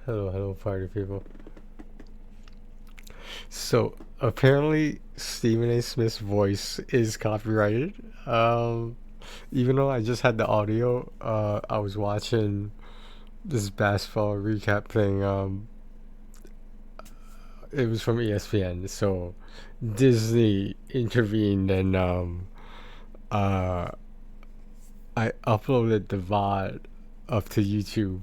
Hello, party people. So apparently, Stephen A. Smith's voice is copyrighted. Um, Even though I just had the audio, I was watching this basketball recap thing. It was from ESPN, so Disney intervened and uh, I uploaded the VOD up to YouTube,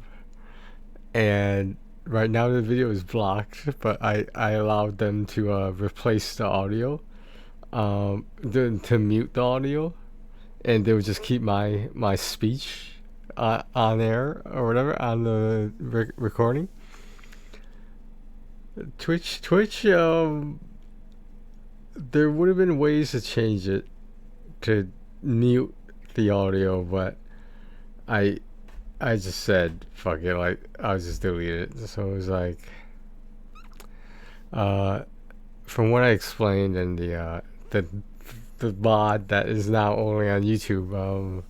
and right now the video is blocked, but I allowed them to replace the audio, to mute the audio, and they would just keep my speech on air or whatever on the recording. Twitch. There would have been ways to change it to mute the audio, but I I just said fuck it, like I'll just delete it. So it was like, uh, from what I explained in the mod that is now only on YouTube,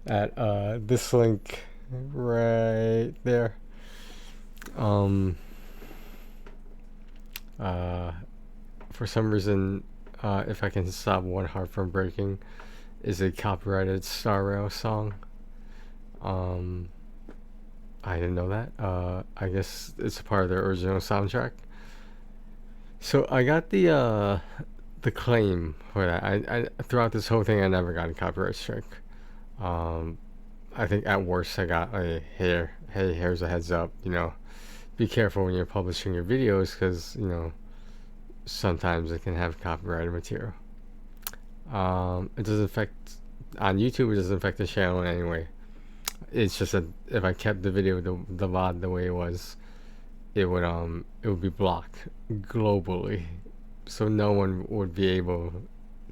at this link right there. Um, uh, for some reason, if I can stop one heart from breaking, is a copyrighted Star Rail song. Um, I didn't know that. I guess it's a part of their original soundtrack. So I got the claim for that. I throughout this whole thing, I never got a copyright strike. Um, I think at worst I got a here. Hey, here's a heads up. Be careful when you're publishing your videos because sometimes it can have copyrighted material. It doesn't affect on YouTube. It doesn't affect the channel in any way. It's just that if I kept the video, the VOD the way it was, it would be blocked globally, so no one would be able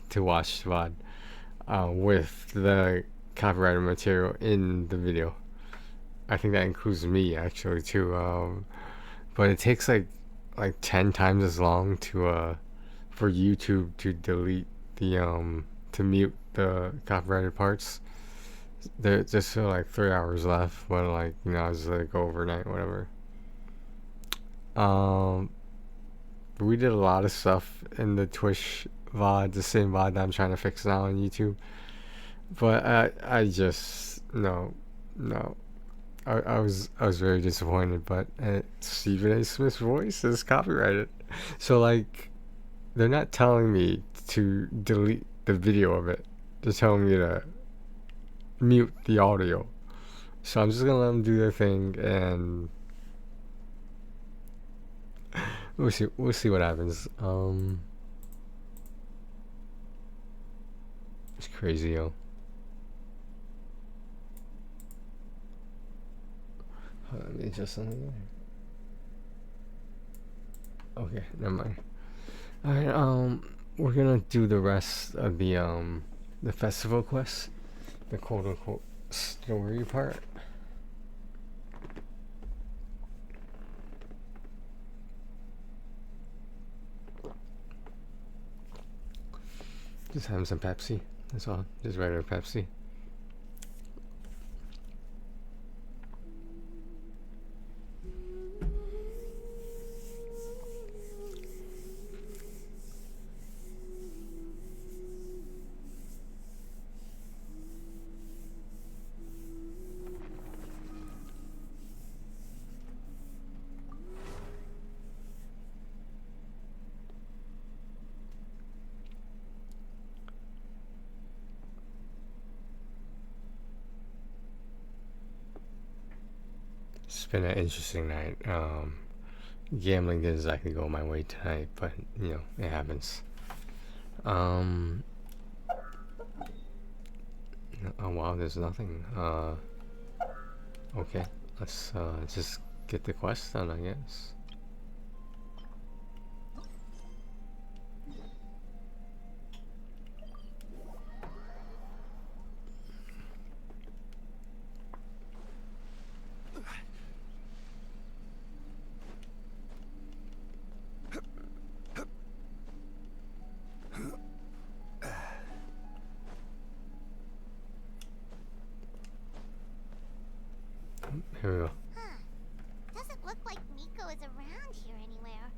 to watch the VOD with the copyrighted material in the video. I think that includes me actually too. But it takes like 10 times as long to for YouTube to delete the to mute the copyrighted parts. There's just still like 3 hours left, but I just let it go overnight, whatever. Um, we did a lot of stuff in the Twitch VOD, the same VOD that I'm trying to fix now on YouTube. But I just no. I was very disappointed. But Stephen A. Smith's voice is copyrighted, so they're not telling me to delete the video of it. They're telling me to mute the audio. So I'm just gonna let them do their thing, and we'll see. We'll see what happens. It's crazy, yo. Let me adjust something. Okay, never mind. All right. We're gonna do the rest of the festival quest, the quote unquote story part. Just having some Pepsi. That's all. Just regular Pepsi. It's been an interesting night. Gambling didn't exactly go my way tonight, but it happens. Um, oh wow, there's nothing. Okay, let's just get the quest done, I guess. Here we go. Doesn't look like around here anywhere.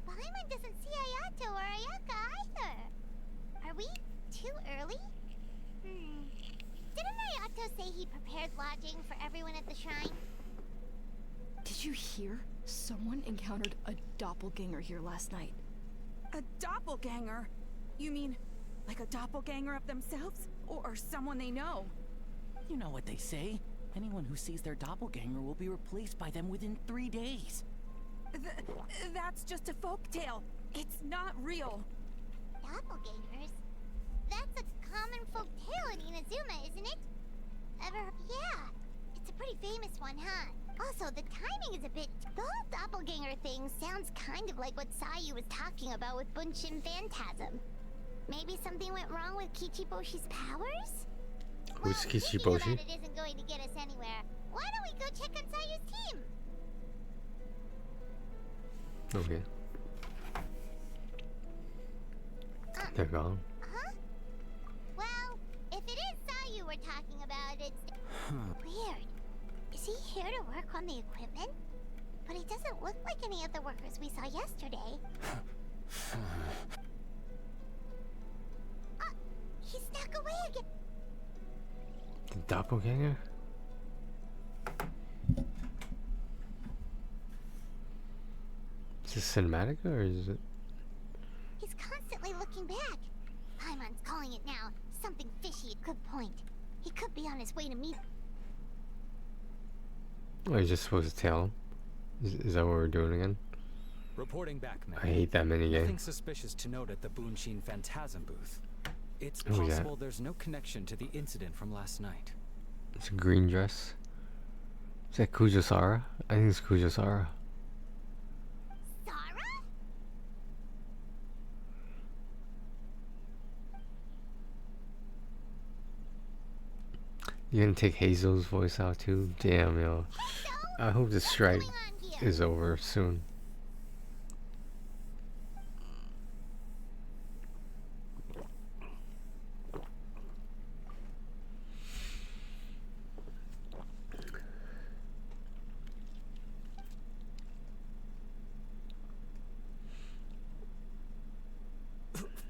Paimon doesn't see Ayato or Ayaka either. Are we too early? Didn't Ayato say he prepared lodging for everyone at the shrine? Did you hear? Someone encountered a doppelganger here last night. A doppelganger? You mean like a doppelganger of themselves? Or someone they know? You know what they say. Anyone who sees their doppelganger will be replaced by them within 3 days. That's just a folktale. It's not real. Doppelgangers? That's a common folk tale in Inazuma, isn't it? Yeah. It's a pretty famous one, huh? Also, the timing is a bit... The whole doppelganger thing sounds kind of like what Sayu was talking about with Bunshin Phantasm. Maybe something went wrong with Kichiboshi's powers? Who's Kichiboshi? Thinking about it isn't going to get us anywhere. Why don't we go check on Sayu's team? Okay. They're gone. Huh? Well, if it is Sayu we're talking about, it's... Weird. Is he here to work on the equipment? But he doesn't look like any of the workers we saw yesterday. He snuck away again. The doppelganger? Is this cinematic or is it? He's constantly looking back. Paimon's calling it now. Something fishy at good point. He could be on his way to meet... Oh, you're just supposed to tell him? Is that what we're doing again? Reporting back, man. I hate that minigame. Nothing suspicious to note at the Bunshin Phantasm booth. It's Oh, yeah. possible there's no connection to the incident from last night. It's a green dress. Is that Kujosara? I think it's Kujosara. Zara? You're gonna take Hazel's voice out too? Damn, yo. I hope the strike is over soon.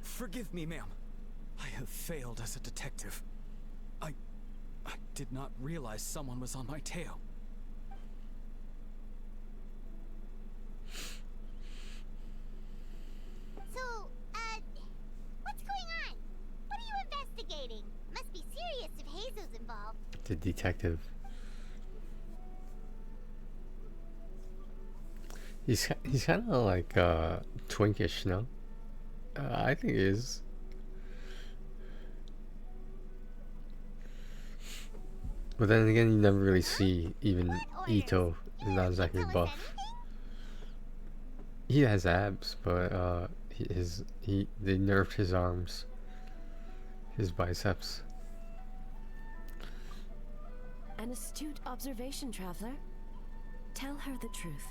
Forgive me, ma'am. I have failed as a detective. I did not realize someone was on my tail. So, what's going on? What are you investigating? Must be serious if Hazel's involved. The detective. He's kind of like twinkish, no? I think he is. But then again, you never really see even Ito is not exactly buff. He has abs, but they nerfed his arms, his biceps. An astute observation, traveler. Tell her the truth.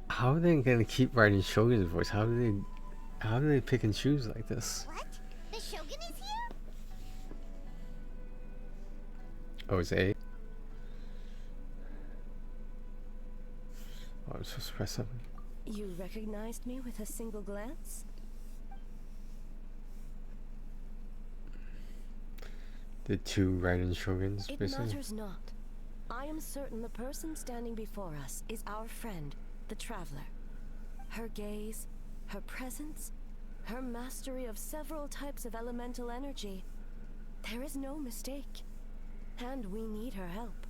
How are they gonna keep writing Shogun's voice? How do they pick and choose like this? What? The Shogun is here? Oh, it's A. Oh, I'm supposed to press something. You recognized me with a single glance? The two writing Shoguns, It basically. matters not. I am certain the person standing before us is our friend, the traveler. Her gaze, her presence, her mastery of several types of elemental energy. There is no mistake. And we need her help.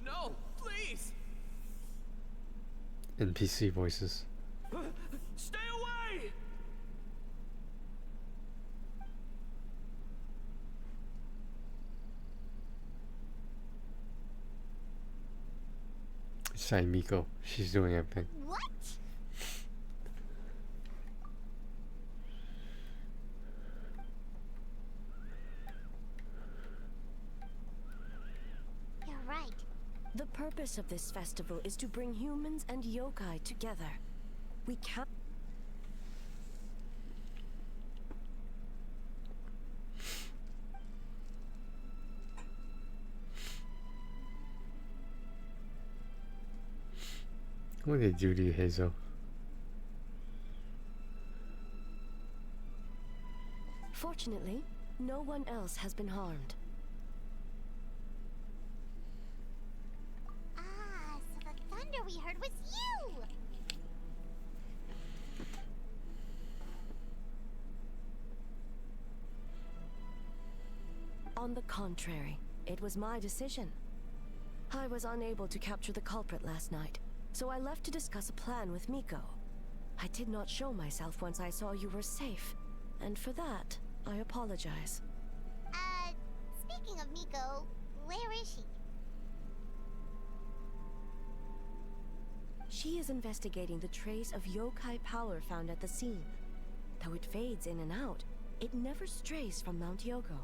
No, please! NPC voices. Stay away! It's Miko. She's doing everything. What? You're right. The purpose of this festival is to bring humans and yokai together. We can't. What did they do to you, Hazel? Fortunately, no one else has been harmed. Ah, so the thunder we heard was you! On the contrary, it was my decision. I was unable to capture the culprit last night, so I left to discuss a plan with Miko. I did not show myself once I saw you were safe, and for that, I apologize. Speaking of Miko, where is she? She is investigating the trace of yokai power found at the scene. Though it fades in and out, it never strays from Mount Yoko.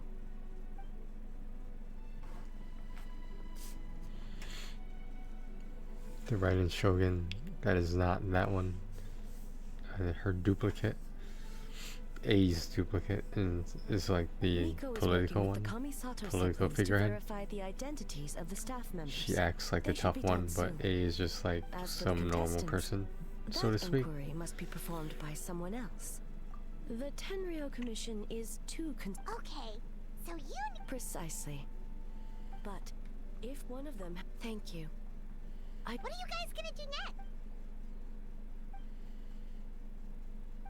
The Raiden Shogun, that is not that one. Her duplicate. A's duplicate and is like the Miko is political working one. with the Kamisato Political siblings figurehead. to verify the identities of the staff members. She acts like They the should tough be one, dead but soon. A is just like As for the some normal contestants, person, so to that speak. inquiry must be performed by someone else. The Tenryo Commission is too Okay, so you... Precisely. But if one of them... Thank you. What are you guys gonna do next?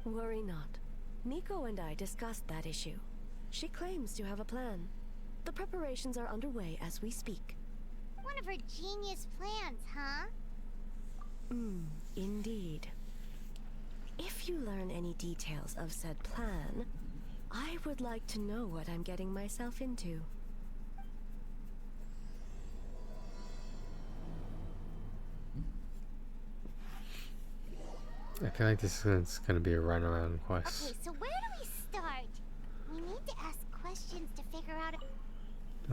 Worry not. Miko and I discussed that issue. She claims to have a plan. The preparations are underway as we speak. One of her genius plans, huh? Indeed. If you learn any details of said plan, I would like to know what I'm getting myself into. I feel like this is gonna be a runaround quest. Okay, so where do we start? We need to ask questions to figure out...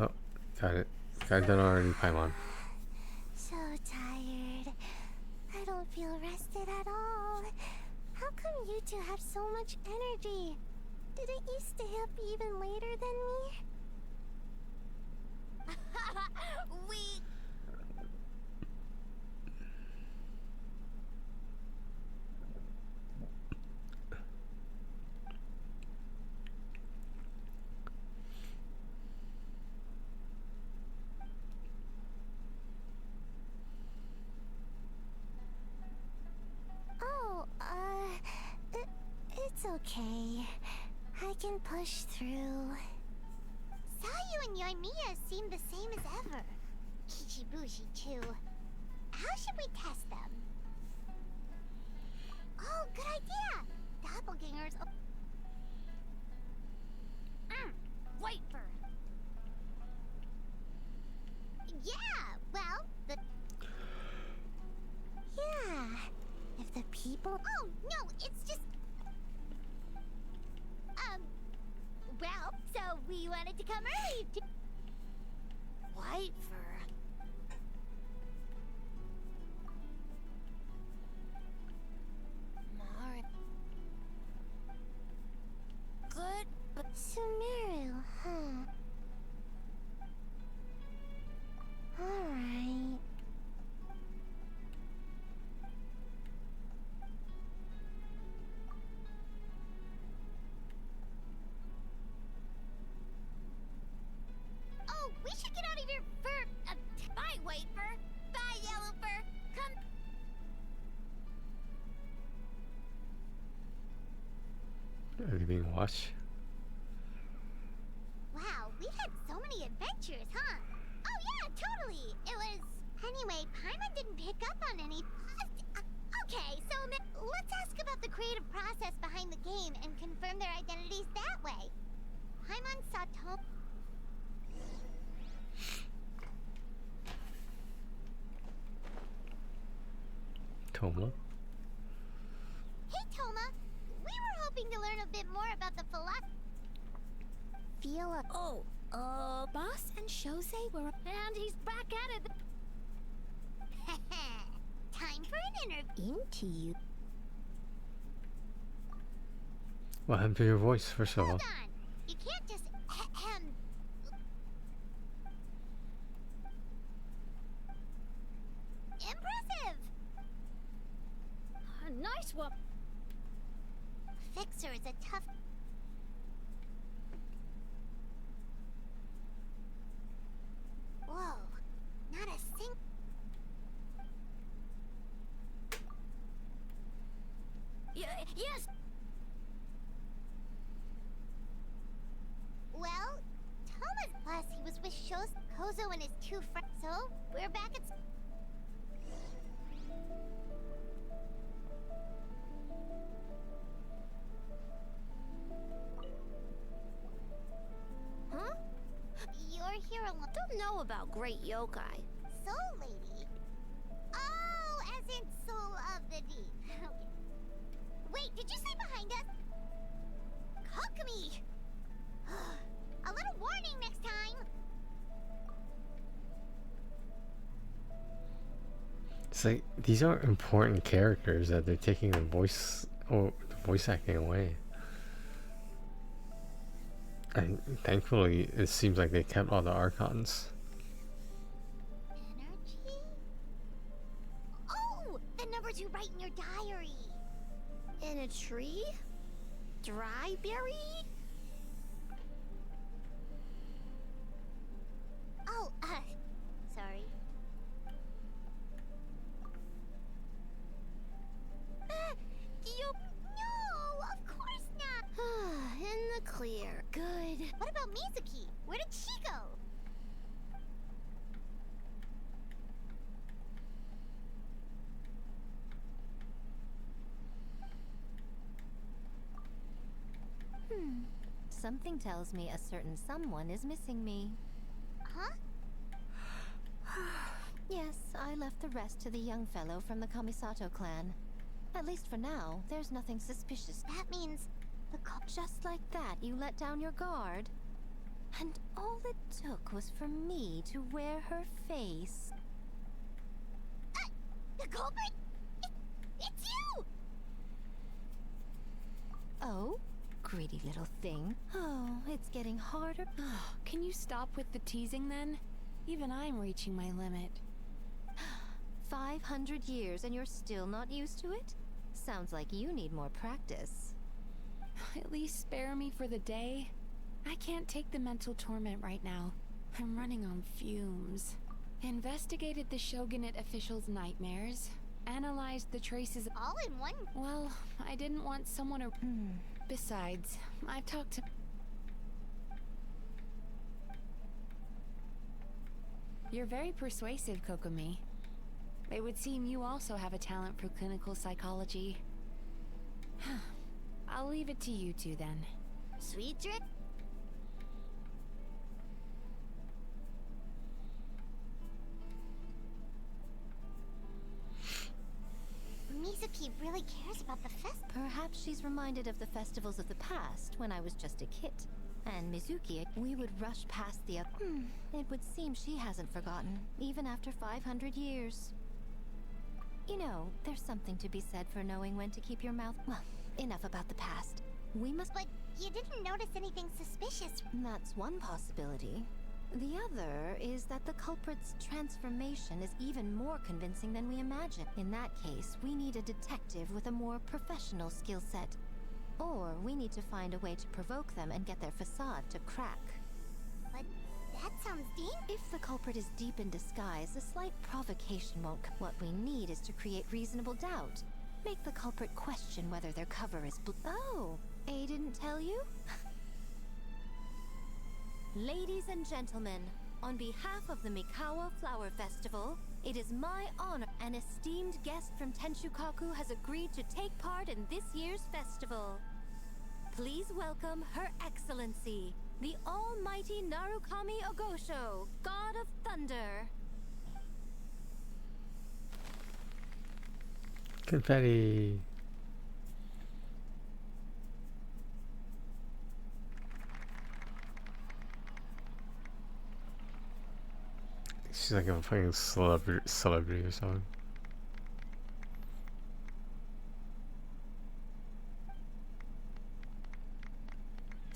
Oh, got it. Got it done already, Paimon. So tired. I don't feel rested at all. How come you two have so much energy? Didn't you stay up even later than me? We... Oh, it's okay. I can push through. Sayu and Yoimiya seem the same as ever. Kichibushi too. How should we test them? Oh, good idea! Doppelgangers... Wait for... Yeah, well, the... Yeah, if the people... Oh, no, it's just... Well, so we wanted to come early to... Wait for... Good, but Sumeru, huh? Alright. Oh, we should get out of here for... bye, White Fur. Bye, Yellow Fur. Come... Are they being watched? Wow, we had so many adventures, huh? Oh yeah, totally. It was... Anyway, Paimon didn't pick up on any... Okay, so let's ask about the creative process behind the game and confirm their identities that way. Paimon saw Toma? Hey, Toma. We were hoping to learn a bit more about the philosophy... Boss and Shosei were... And he's back at it. Time for an interview. Into you. What happened to your voice, first of all? Hold on. You can't just Impressive. Nice one. Fixer is a tough. Whoa. Not a sing. Yes. Well, Thomas plus he was with Kozo and his two friends. So, we're back at Huh? You're here alone. Don't know about great yokai. Soul lady? Oh, as in soul of the deep. Okay. Wait, did you say behind us? Kokumi! A little warning next time. It's like these are important characters that they're taking the voice or the voice acting away. And thankfully, it seems like they kept all the archons. Energy? Oh, the numbers you write in your diary. In a tree? Dry berry? Oh, sorry. You... No, of course not. In the clear. Good. What about Mizuki? Where did she go? Something tells me a certain someone is missing me. Huh? Yes, I left the rest to the young fellow from the Kamisato clan. At least for now, there's nothing suspicious. That means the Just like that, you let down your guard. And all it took was for me to wear her face. The culprit? It's you! Oh? Greedy little thing. Oh, it's getting harder. Can you stop with the teasing then? Even I'm reaching my limit. 500 years and you're still not used to it? Sounds like you need more practice. At least spare me for the day. I can't take the mental torment right now. I'm running on fumes. Investigated the Shogunate officials' nightmares. Analyzed the traces. All in one. Well, I didn't want someone to... Besides, I've talked to... You're very persuasive, Kokumi. It would seem you also have a talent for clinical psychology. I'll leave it to you two then. Sweet drip? Mizuki really cares about the fest. Perhaps she's reminded of the festivals of the past when I was just a kid. And Mizuki, we would rush past the... It would seem she hasn't forgotten, even after 500 years. You know, there's something to be said for knowing when to keep your mouth... Well, enough about the past. We must... But you didn't notice anything suspicious. That's one possibility. The other is that the culprit's transformation is even more convincing than we imagine. In that case, we need a detective with a more professional skill set. Or we need to find a way to provoke them and get their facade to crack. But that sounds deep. If the culprit is deep in disguise, a slight provocation won't... What we need is to create reasonable doubt. Make the culprit question whether their cover is Oh, A didn't tell you? Ladies and gentlemen, on behalf of the Mikawa Flower Festival, it is my honor an esteemed guest from Tenshukaku has agreed to take part in this year's festival. Please welcome Her Excellency, the Almighty Narukami Ogosho, God of Thunder. Confetti. She's like a fucking celebrity or something.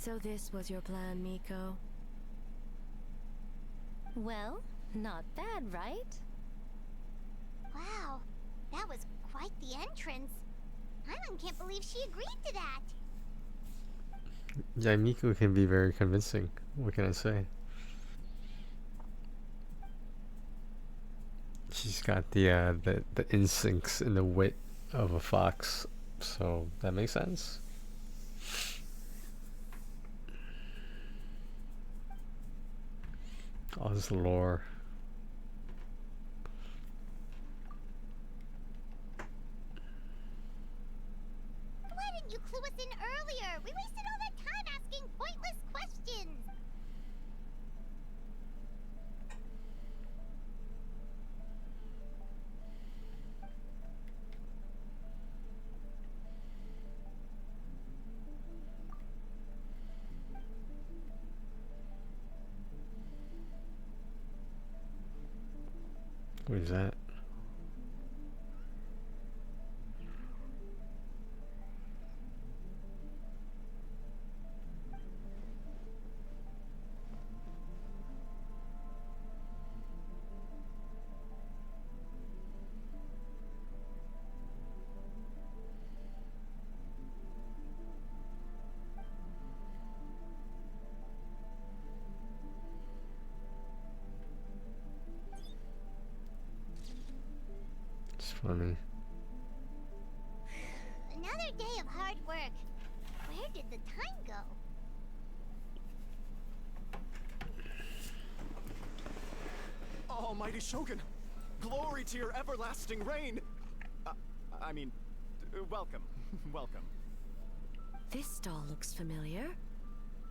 So this was your plan, Miko? Well, not bad, right? Wow, that was quite the entrance. Paimon can't believe she agreed to that. Yeah, Miku can be very convincing. What can I say? She's got the instincts and the wit of a fox, so that makes sense. All this lore. Why didn't you clue us in earlier? We wasted all that time asking pointless questions. What is that? It's funny. Another day of hard work. Where did the time go? Almighty Shogun! Glory to your everlasting reign! Welcome. Welcome. This stall looks familiar.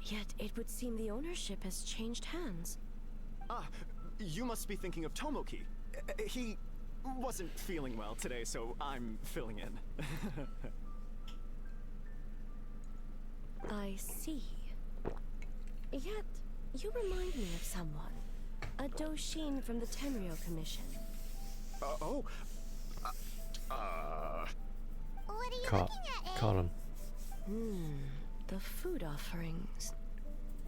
Yet it would seem the ownership has changed hands. Ah, you must be thinking of Tomoki. He wasn't feeling well today, so I'm filling in. I see. Yet, you remind me of someone. A Doshin from the Tenryo Commission. Oh. What are you Caught looking at, him. The food offerings.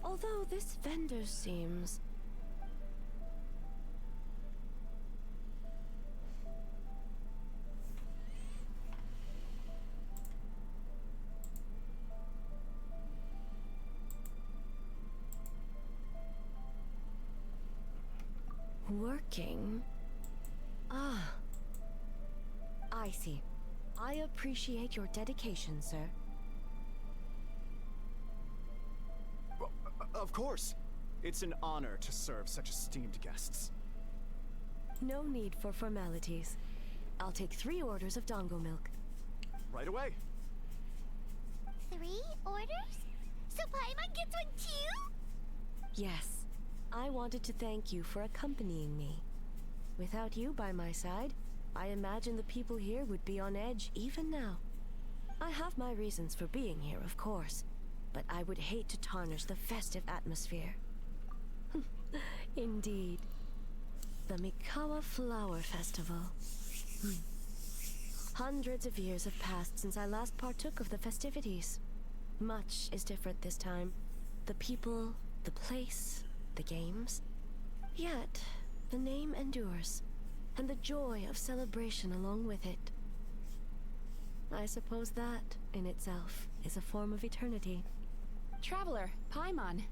Although this vendor seems... working? Ah. I see. I appreciate your dedication, sir. Of course. It's an honor to serve such esteemed guests. No need for formalities. I'll take 3 orders of dongo milk. Right away. 3 orders? So Paimon gets one too? Yes. I wanted to thank you for accompanying me. Without you by my side, I imagine the people here would be on edge even now. I have my reasons for being here, of course, but I would hate to tarnish the festive atmosphere. Indeed. The Mikawa Flower Festival. Hundreds of years have passed since I last partook of the festivities. Much is different this time. The people, the place, the games. Yet, the name endures, and the joy of celebration along with it. I suppose that, in itself, is a form of eternity. Traveler, Paimon.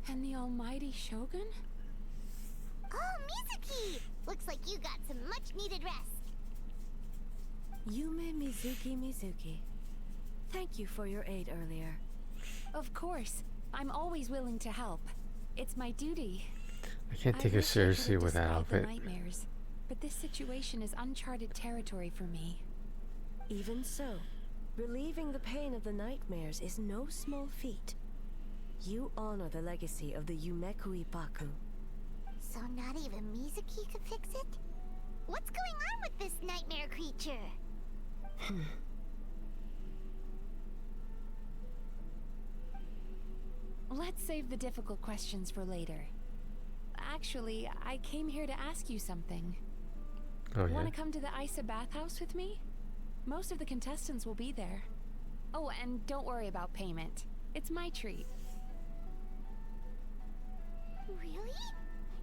And the almighty Shogun? Oh, Mizuki! Looks like you got some much-needed rest. Yume Mizuki. Thank you for your aid earlier. Of course. I'm always willing to help. It's my duty. I can't take I her wish I seriously could've with that dispelled the outfit. nightmares, but this situation is uncharted territory for me. Even so, relieving the pain of the nightmares is no small feat. You honor the legacy of the Yumekui Baku. So not even Mizuki could fix it? What's going on with this nightmare creature? Let's save the difficult questions for later. Actually, I came here to ask you something. Oh yeah. Want to come to the Isa bathhouse with me? Most of the contestants will be there. Oh, and don't worry about payment. It's my treat. Really?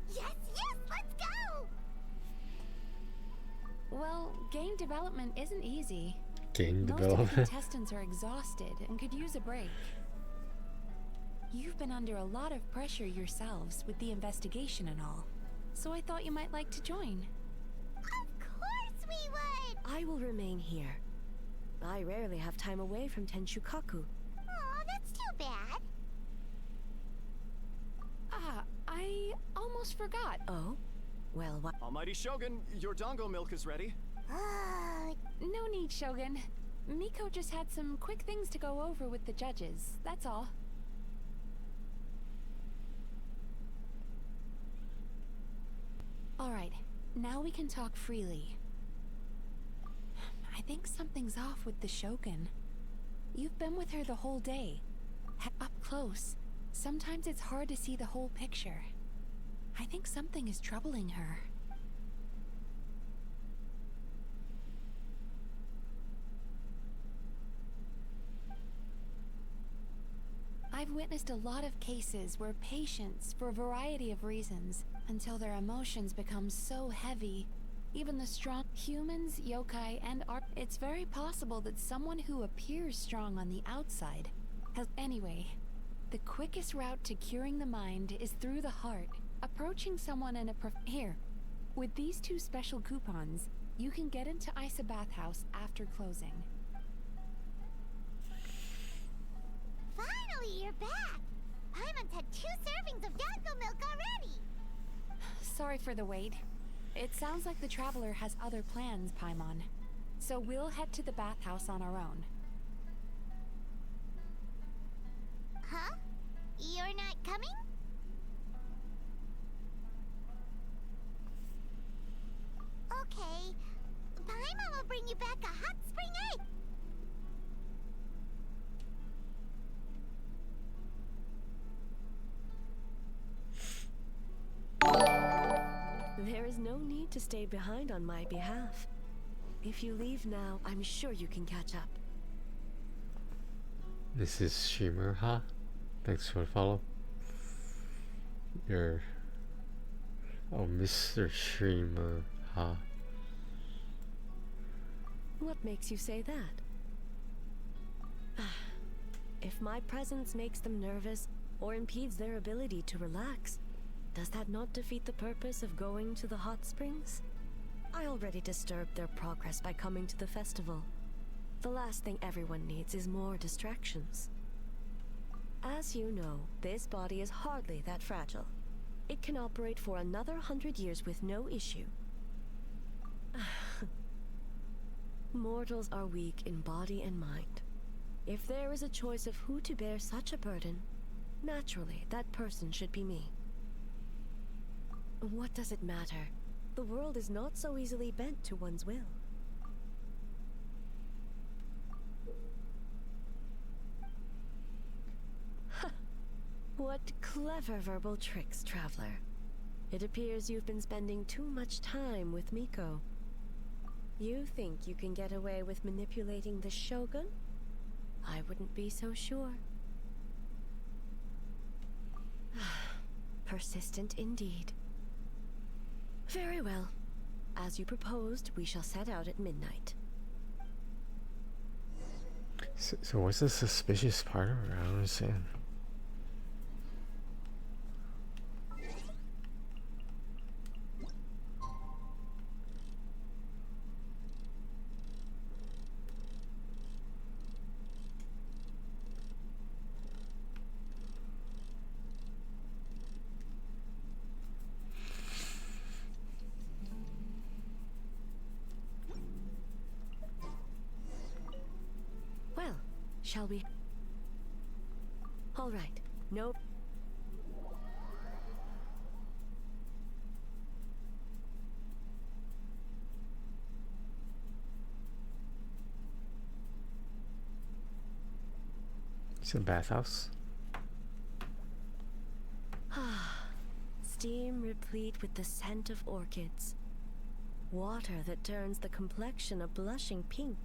Yes, yes, let's go! Well, game development isn't easy. Game Most of the development. contestants are exhausted and could use a break. You've been under a lot of pressure yourselves with the investigation and all, so I thought you might like to join. Of course we would! I will remain here. I rarely have time away from Tenshukaku. Aw, that's too bad. Ah, I almost forgot. Oh? Well, what? Almighty Shogun, your dango milk is ready. No need, Shogun. Miko just had some quick things to go over with the judges, that's all. Alright, now we can talk freely. I think something's off with the Shogun. You've been with her the whole day. Up close. Sometimes it's hard to see the whole picture. I think something is troubling her. I've witnessed a lot of cases where patients, for a variety of reasons, until their emotions become so heavy, even the strong humans, yokai, and art, it's very possible that someone who appears strong on the outside has. Anyway, the quickest route to curing the mind is through the heart. Approaching someone in a here, with these 2 special coupons, you can get into Isa Bathhouse after closing. Finally, you're back! Paimon's had 2 servings of dango milk already! Sorry for the wait. It sounds like the Traveler has other plans, Paimon. So we'll head to the bathhouse on our own. Huh? You're not coming? Okay. Paimon will bring you back a hot spring egg! There is no need to stay behind on my behalf. If you leave now, I'm sure you can catch up. This is Streamer, huh? Thanks for the follow. You're... Oh, Mr. Streamer, huh? What makes you say that? If my presence makes them nervous or impedes their ability to relax, does that not defeat the purpose of going to the hot springs? I already disturbed their progress by coming to the festival. The last thing everyone needs is more distractions. As you know, this body is hardly that fragile. It can operate for another 100 years with no issue. Mortals are weak in body and mind. If there is a choice of who to bear such a burden, naturally that person should be me. What does it matter? The world is not so easily bent to one's will. What clever verbal tricks, Traveler. It appears you've been spending too much time with Miko. You think you can get away with manipulating the Shogun? I wouldn't be so sure. Persistent indeed. Very well. As you proposed, we shall set out at midnight. So what's the suspicious part of her? I don't understand. Well, shall we? All right. No. It's a bathhouse. Steam replete with the scent of orchids. Water that turns the complexion a blushing pink.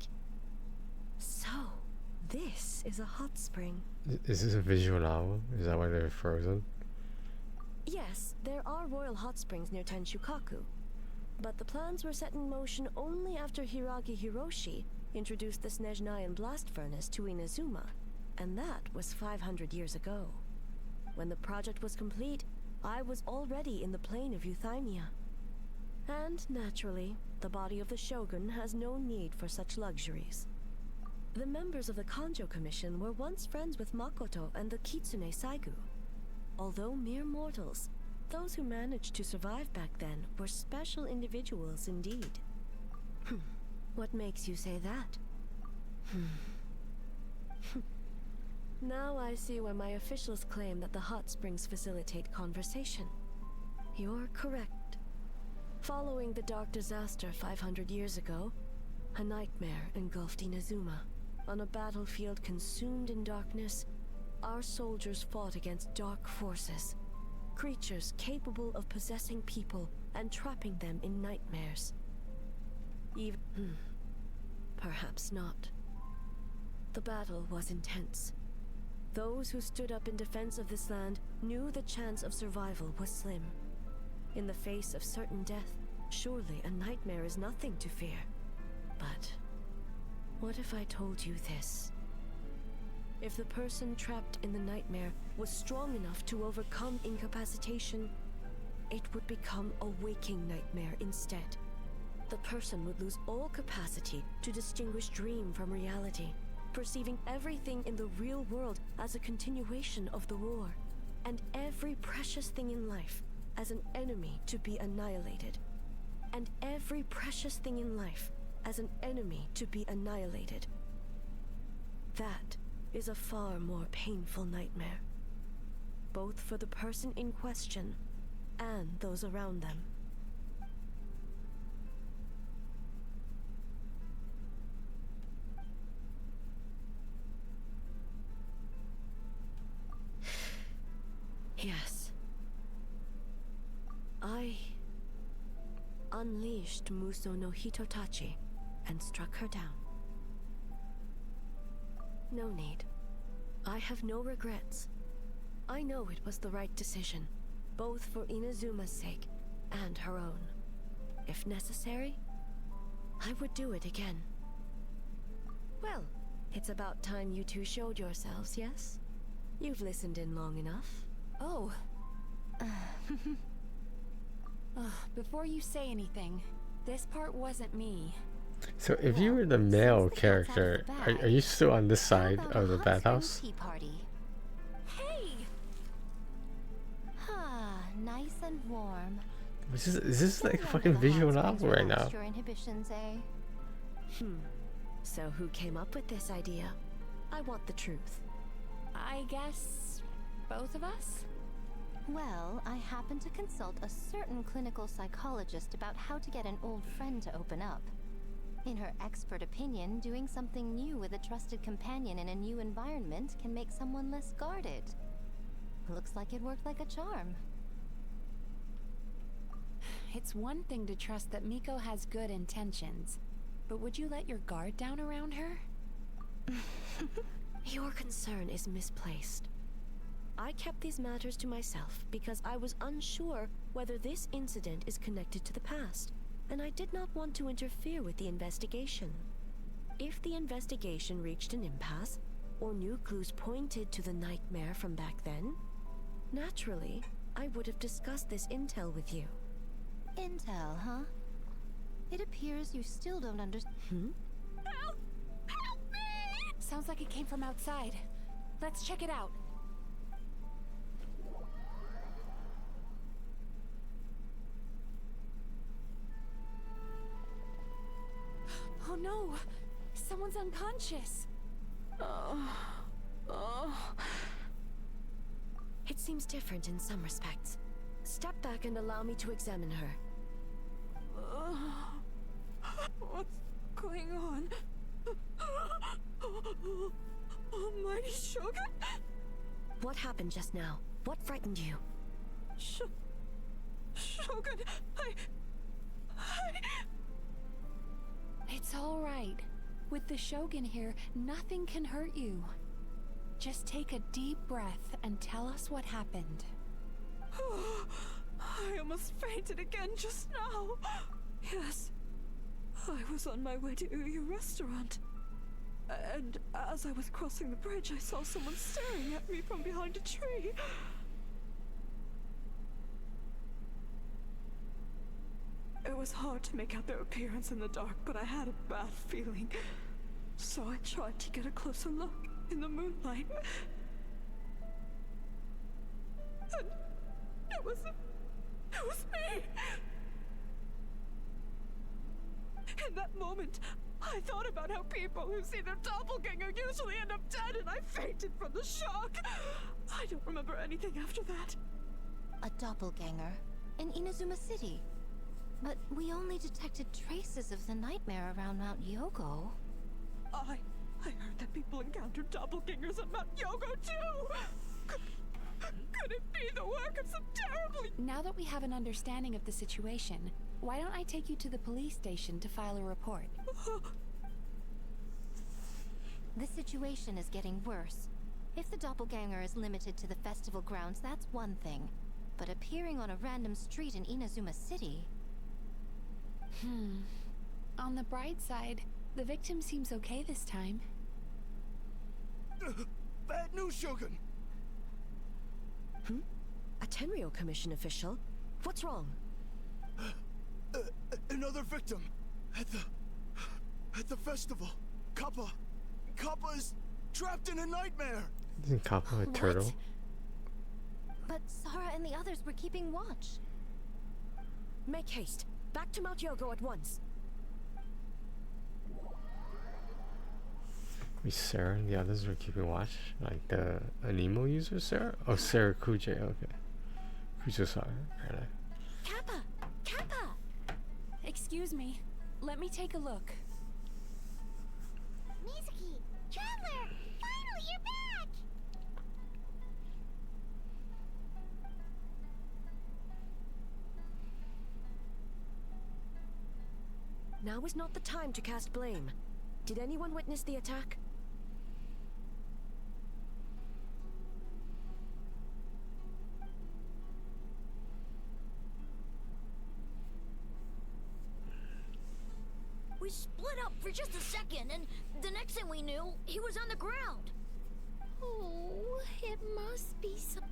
So, This is a hot spring. Is this a visual novel? Is that why they're frozen? Yes, there are royal hot springs near Tenshukaku. But the plans were set in motion only after Hiragi Hiroshi introduced the Snezhnayan blast furnace to Inazuma, and that was 500 years ago. When the project was complete, I was already in the plain of Euthymia. And, naturally, the body of the Shogun has no need for such luxuries. The members of the Kanjo Commission were once friends with Makoto and the Kitsune Saigu. Although mere mortals, those who managed to survive back then were special individuals indeed. What makes you say that? Now I see why my officials claim that the hot springs facilitate conversation. You're correct. Following the dark disaster 500 years ago, a nightmare engulfed Inazuma. On a battlefield consumed in darkness, our soldiers fought against dark forces, creatures capable of possessing people and trapping them in nightmares. Perhaps not. The battle was intense. Those who stood up in defense of this land knew the chance of survival was slim. In the face of certain death, surely a nightmare is nothing to fear. But what if I told you this? If the person trapped in the nightmare was strong enough to overcome incapacitation, it would become a waking nightmare instead. The person would lose all capacity to distinguish dream from reality, perceiving everything in the real world as a continuation of the war, and every precious thing in life as an enemy to be annihilated. And every precious thing in life as an enemy to be annihilated. That is a far more painful nightmare, both for the person in question and those around them. Yes. I unleashed Muso no Hitotachi and struck her down. No need. I have no regrets. I know it was the right decision, both for Inazuma's sake and her own. If necessary, I would do it again. Well, it's about time you two showed yourselves, yes? You've listened in long enough. Oh. Before you say anything, this part wasn't me. So if you were the male character, are you still on this side of the bathhouse? Tea party. Hey! Nice and warm. Is this like a fucking visual novel right now? Your inhibitions, eh? So who came up with this idea? I want the truth. I guess both of us? Well, I happened to consult a certain clinical psychologist about how to get an old friend to open up. In her expert opinion, doing something new with a trusted companion in a new environment can make someone less guarded. Looks like it worked like a charm. It's one thing to trust that Miko has good intentions, but would you let your guard down around her? Your concern is misplaced. I kept these matters to myself because I was unsure whether this incident is connected to the past, and I did not want to interfere with the investigation. If the investigation reached an impasse, or new clues pointed to the nightmare from back then, naturally, I would have discussed this intel with you. Intel, huh? It appears you still don't understand. Help! Help me! Sounds like it came from outside. Let's check it out. Oh no! Someone's unconscious! It seems different in some respects. Step back and allow me to examine her. What's going on? Almighty Shogun? What happened just now? What frightened you? Shogun, I... It's all right. With the Shogun here, nothing can hurt you. Just take a deep breath and tell us what happened. I almost fainted again just now. Yes, I was on my way to Uyu restaurant. And as I was crossing the bridge, I saw someone staring at me from behind a tree. It was hard to make out their appearance in the dark, but I had a bad feeling. So I tried to get a closer look in the moonlight. And it was me! In that moment, I thought about how people who see their doppelganger usually end up dead, and I fainted from the shock. I don't remember anything after that. A doppelganger in Inazuma City. But we only detected traces of the nightmare around Mount Yogo. I heard that people encountered doppelgangers at Mount Yogo too! Could it be the work of some terribly... Now that we have an understanding of the situation, why don't I take you to the police station to file a report? The situation is getting worse. If the doppelganger is limited to the festival grounds, that's one thing. But appearing on a random street in Inazuma City... On the bright side, the victim seems okay this time. Bad news, Shogun! A Tenryo Commission official? What's wrong? Another victim! At the festival! Kappa is trapped in a nightmare! Isn't Kappa a turtle? But Sara and the others were keeping watch. Make haste. Back to Mount Yogo at once. Wait, Sarah and the others were keeping watch? Like the Anemo user, Sarah? Oh, Sarah Kuje, okay. Kujo-Sara, right. Kappa! Excuse me. Let me take a look. Mizuki! Traveler! Finally, you're back! Now is not the time to cast blame. Did anyone witness the attack? We split up for just a second, and the next thing we knew, he was on the ground. Oh, it must be some...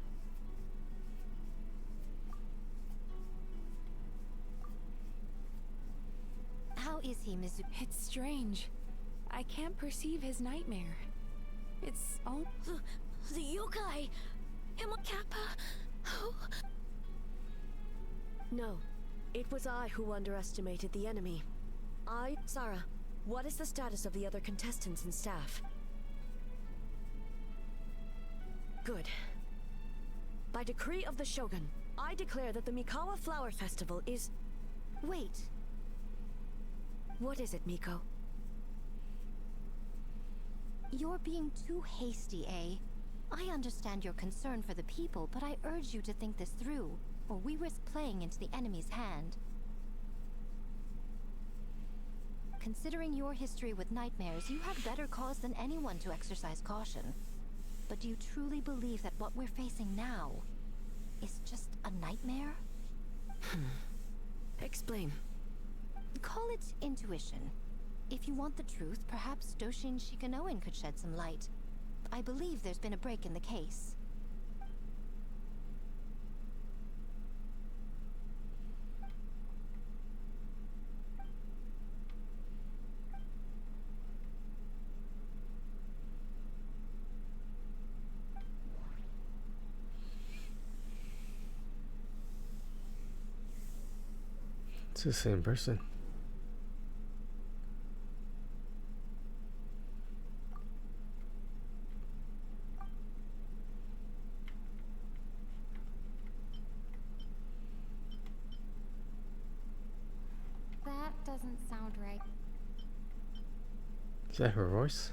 How is he, Mizuki? It's strange. I can't perceive his nightmare. It's all... The yokai! Kappa! Oh. No. It was I who underestimated the enemy. Sara, what is the status of the other contestants and staff? Good. By decree of the Shogun, I declare that the Mikawa Flower Festival is... Wait. What is it, Miko? You're being too hasty, eh? I understand your concern for the people, but I urge you to think this through, or we risk playing into the enemy's hand. Considering your history with nightmares, you have better cause than anyone to exercise caution. But do you truly believe that what we're facing now is just a nightmare? Explain. Call it intuition. If you want the truth, perhaps Doshin Shikanoen could shed some light. I believe there's been a break in the case. It's the same person. That doesn't sound right. Is that her voice?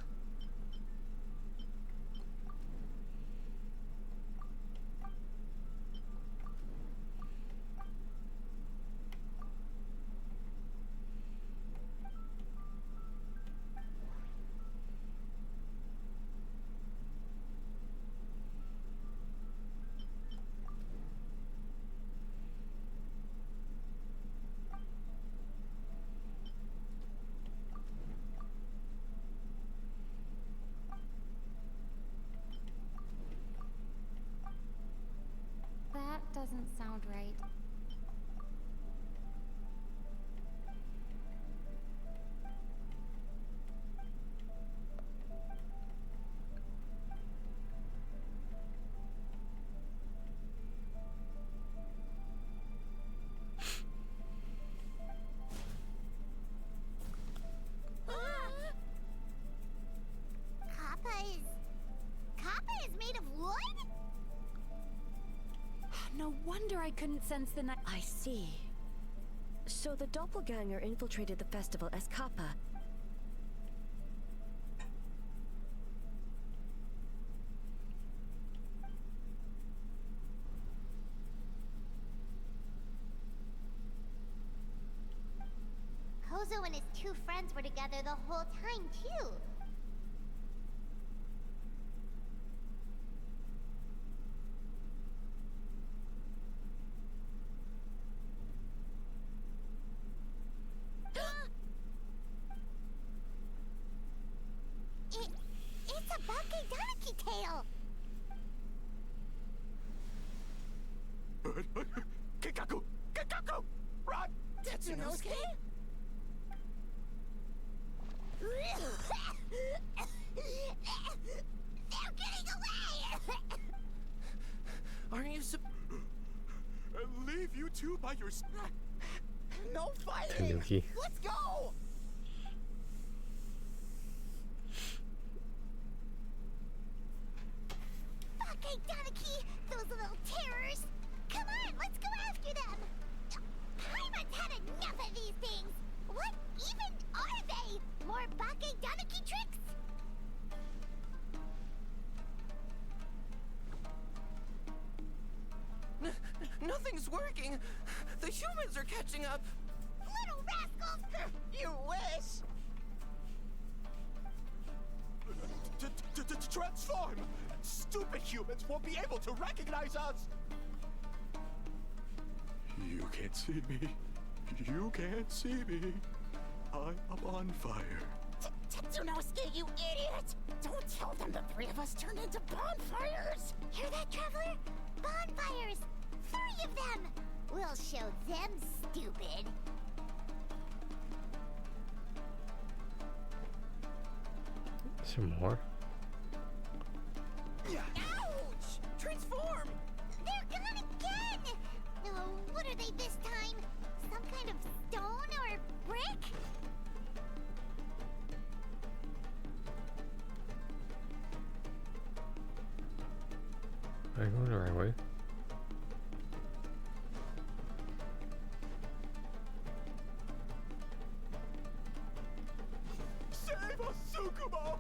doesn't sound right. Kappa is made of wood? No wonder I couldn't sense the night. I see. So the doppelganger infiltrated the festival as Kappa. Kozo and his two friends were together the whole time, too. It's a Bakedaniki tail! Kikaku! Kikaku! Run! Tetsunosuke? They're getting away! Aren't you Leave you two by your... No fighting! Tanuki. Let's go! Bakedaniki! Those little terrors! Come on, let's go after them! Paimon's had enough of these things! What even are they? More Bakedaniki tricks? Nothing's working! The humans are catching up! Little rascals! You wish! Transform! Stupid humans won't be able to recognize us! You can't see me. You can't see me. I'm on fire. Tetsunosuke, you idiot! Don't tell them the three of us turned into bonfires! Hear that, Traveler? Bonfires! 3 of them! We'll show them, stupid. Some more? Ouch! Transform! They're gone again! Oh, what are they this time? Some kind of stone or brick? Am I going the right way? Save us, Tsukumo!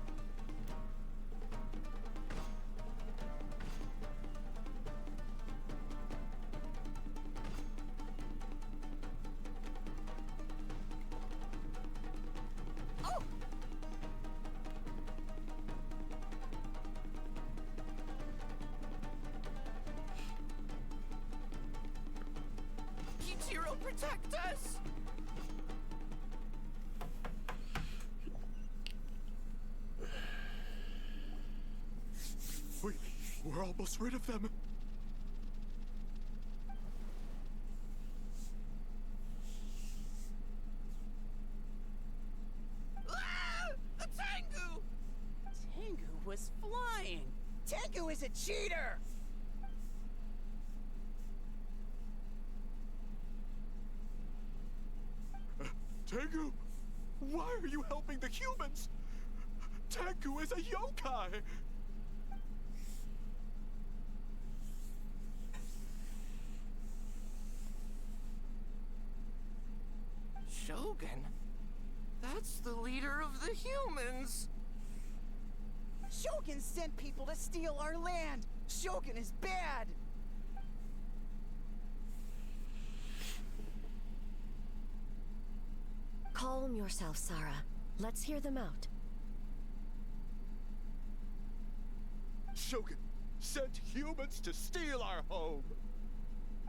Kichiro, protect us! We're almost rid of them. Ah! A Tengu! Tengu was flying! Tengu is a cheater! Tengu, why are you helping the humans? Tengu is a yokai! Shogun? That's the leader of the humans! Shogun sent people to steal our land! Shogun is bad! Calm yourself, Sarah. Let's hear them out. Shogun sent humans to steal our home!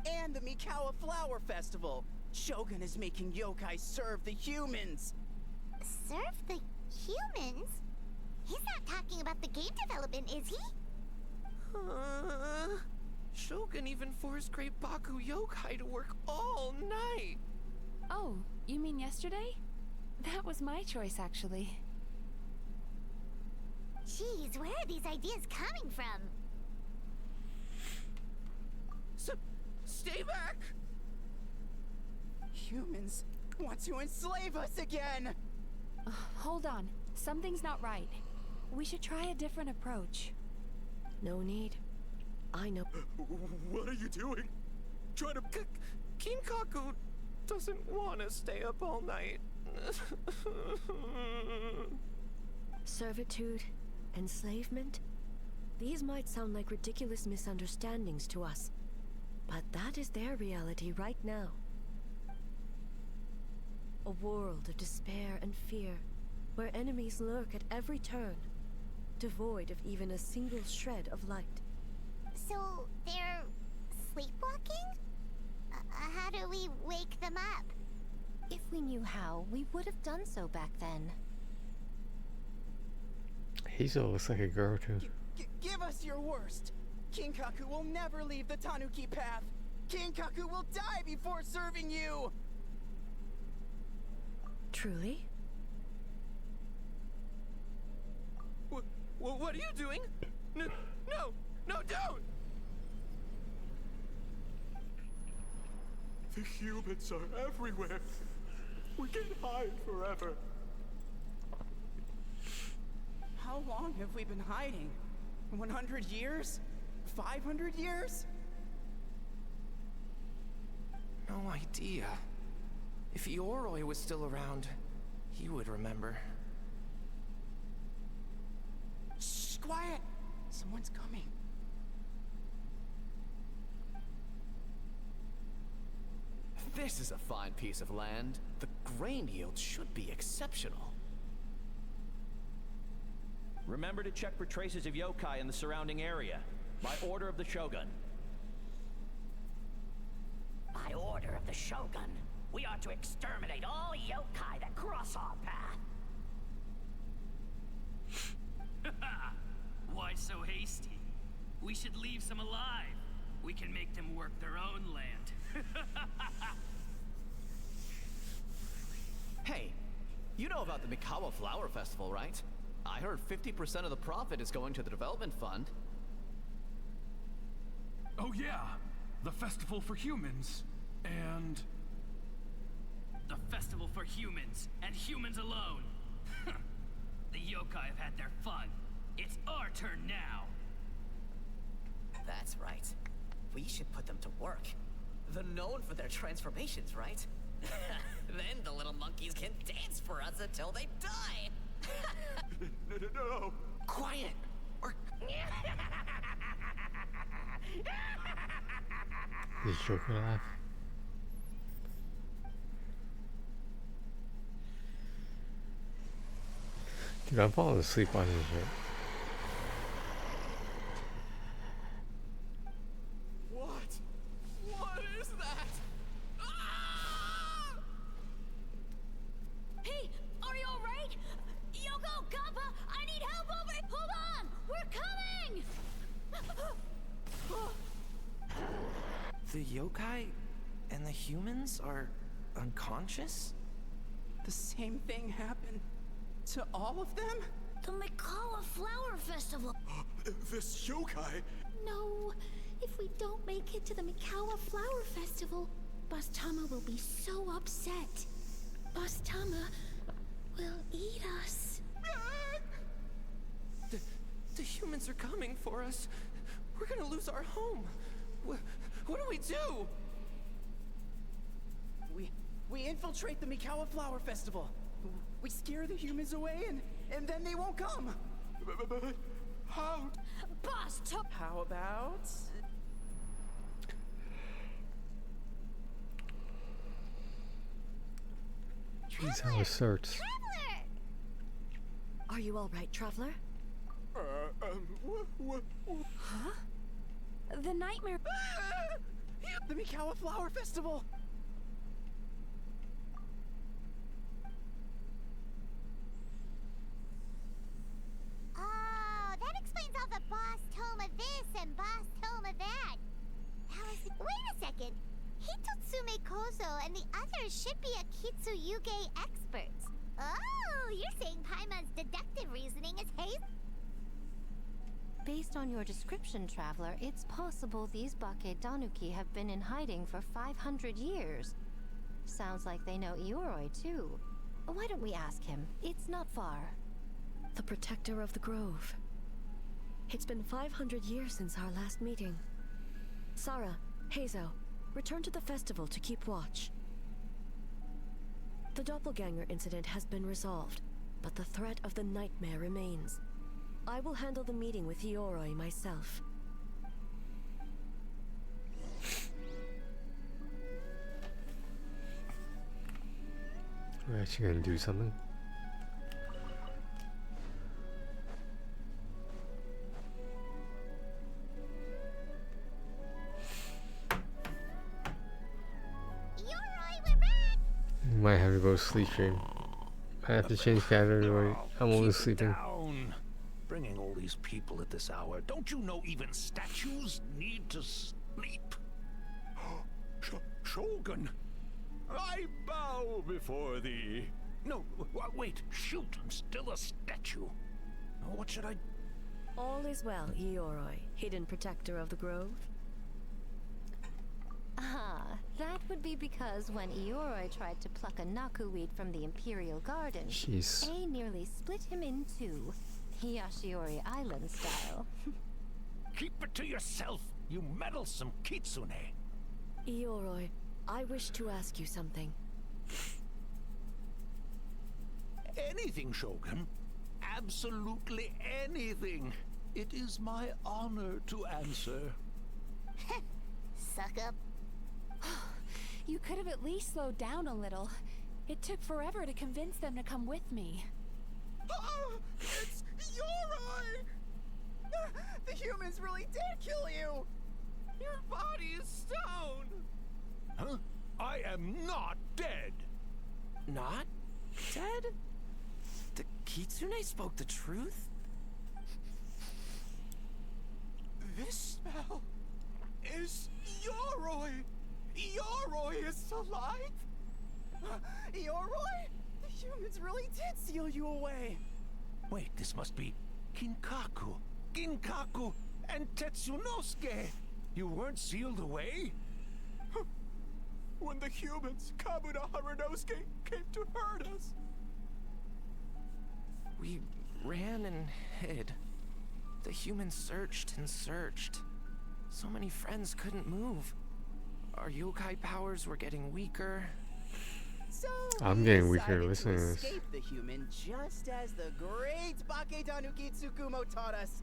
And the Mikawa Flower Festival! Shogun is making yokai serve the humans! Serve the humans? He's not talking about the game development, is he? Shogun even forced Great Baku Yokai to work all night. Oh, you mean yesterday? That was my choice, actually. Jeez, where are these ideas coming from? Stay back! Humans want to enslave us again! Hold on. Something's not right. We should try a different approach. No need. I know. What are you doing? Trying to... Kinkaku doesn't want to stay up all night. Servitude, enslavement. These might sound like ridiculous misunderstandings to us, but that is their reality right now. A world of despair and fear, where enemies lurk at every turn, devoid of even a single shred of light. So, they're sleepwalking? How do we wake them up? If we knew how, we would have done so back then. Hazel looks like a girl too. Give us your worst! Kinkaku will never leave the Tanuki path! Kinkaku will die before serving you! Truly? What are you doing? No, don't! The humans are everywhere. We can hide forever. How long have we been hiding? 100 years? 500 years? No idea. If Yoroi was still around, he would remember. Shh, quiet! Someone's coming. This is a fine piece of land. The grain yield should be exceptional. Remember to check for traces of yokai in the surrounding area. By order of the Shogun. By order of the Shogun, we are to exterminate all yokai that cross our path. Why so hasty? We should leave some alive. We can make them work their own land. Hey, you know about the Mikawa Flower Festival, right? I heard 50% of the profit is going to the development fund. Oh yeah, the festival for humans. And... the festival for humans, and humans alone. The yokai have had their fun. It's our turn now. That's right. We should put them to work. They're known for their transformations, right? Then the little monkeys can dance for us until they die. No. Quiet! Or... Did Joker laugh? Dude, I'm falling asleep on this shit. What is that? Ah! Hey, are you alright? Yoko, Kappa, I need help over here! Hold on! We're coming! The yokai and the humans are unconscious? The same thing happened to all of them? The Mikawa Flower Festival! This yokai? No, if we don't make it to the Mikawa Flower Festival, Boss Tama will be so upset. Boss Tama will eat us. The humans are coming for us. We're gonna lose our home. What do we do? We infiltrate the Mikawa Flower Festival. We scare the humans away and then they won't come. But how? Boss Tama! How about... Jeez, how it starts. Traveler! Are you all right, Traveler? What? Huh? The nightmare... The Mikawa Flower Festival! Oh, that explains all the Boss Toma this and Boss Toma that. and the other should be Akitsuyuge experts. Oh, you're saying Paimon's deductive reasoning is hazy? Based on your description, Traveler, it's possible these Bake Danuki have been in hiding for 500 years. Sounds like they know Ioroi, too. Why don't we ask him? It's not far. The protector of the grove. It's been 500 years since our last meeting. Sarah, Hazo, return to the festival to keep watch. The doppelganger incident has been resolved, but the threat of the nightmare remains. I will handle the meeting with Ioroi myself. We're actually gonna do something. Might have to go to sleep stream. I have to change category. I'm only sleeping. Down. Bringing all these people at this hour. Don't you know even statues need to sleep? Shogun, I bow before thee. No, wait, shoot, I'm still a statue. What should I... All is well, Ioroi, hidden protector of the grove. Ah, that would be because when Ioroi tried to pluck a Naku weed from the Imperial Garden, A nearly split him in two, Yashiori Island style. Keep it to yourself, you meddlesome kitsune. Ioroi, I wish to ask you something. Anything, Shogun. Absolutely anything. It is my honor to answer. Suck up. You could have at least slowed down a little. It took forever to convince them to come with me. It's Ioroi! The humans really did kill you! Your body is stone! Huh? I am not dead! Not dead? The Kitsune spoke the truth? This smell is Ioroi! Ioroi is alive? Ioroi? The humans really did seal you away! Wait, this must be Kinkaku, Ginkaku, and Tetsunosuke! You weren't sealed away? When the humans, Kabuto Harunosuke, came to hurt us. We ran and hid. The humans searched and searched. So many friends couldn't move. Our yokai powers were getting weaker. So I'm getting weaker listening to this. Escape the human just as the great Bake Danuki Tsukumo taught us,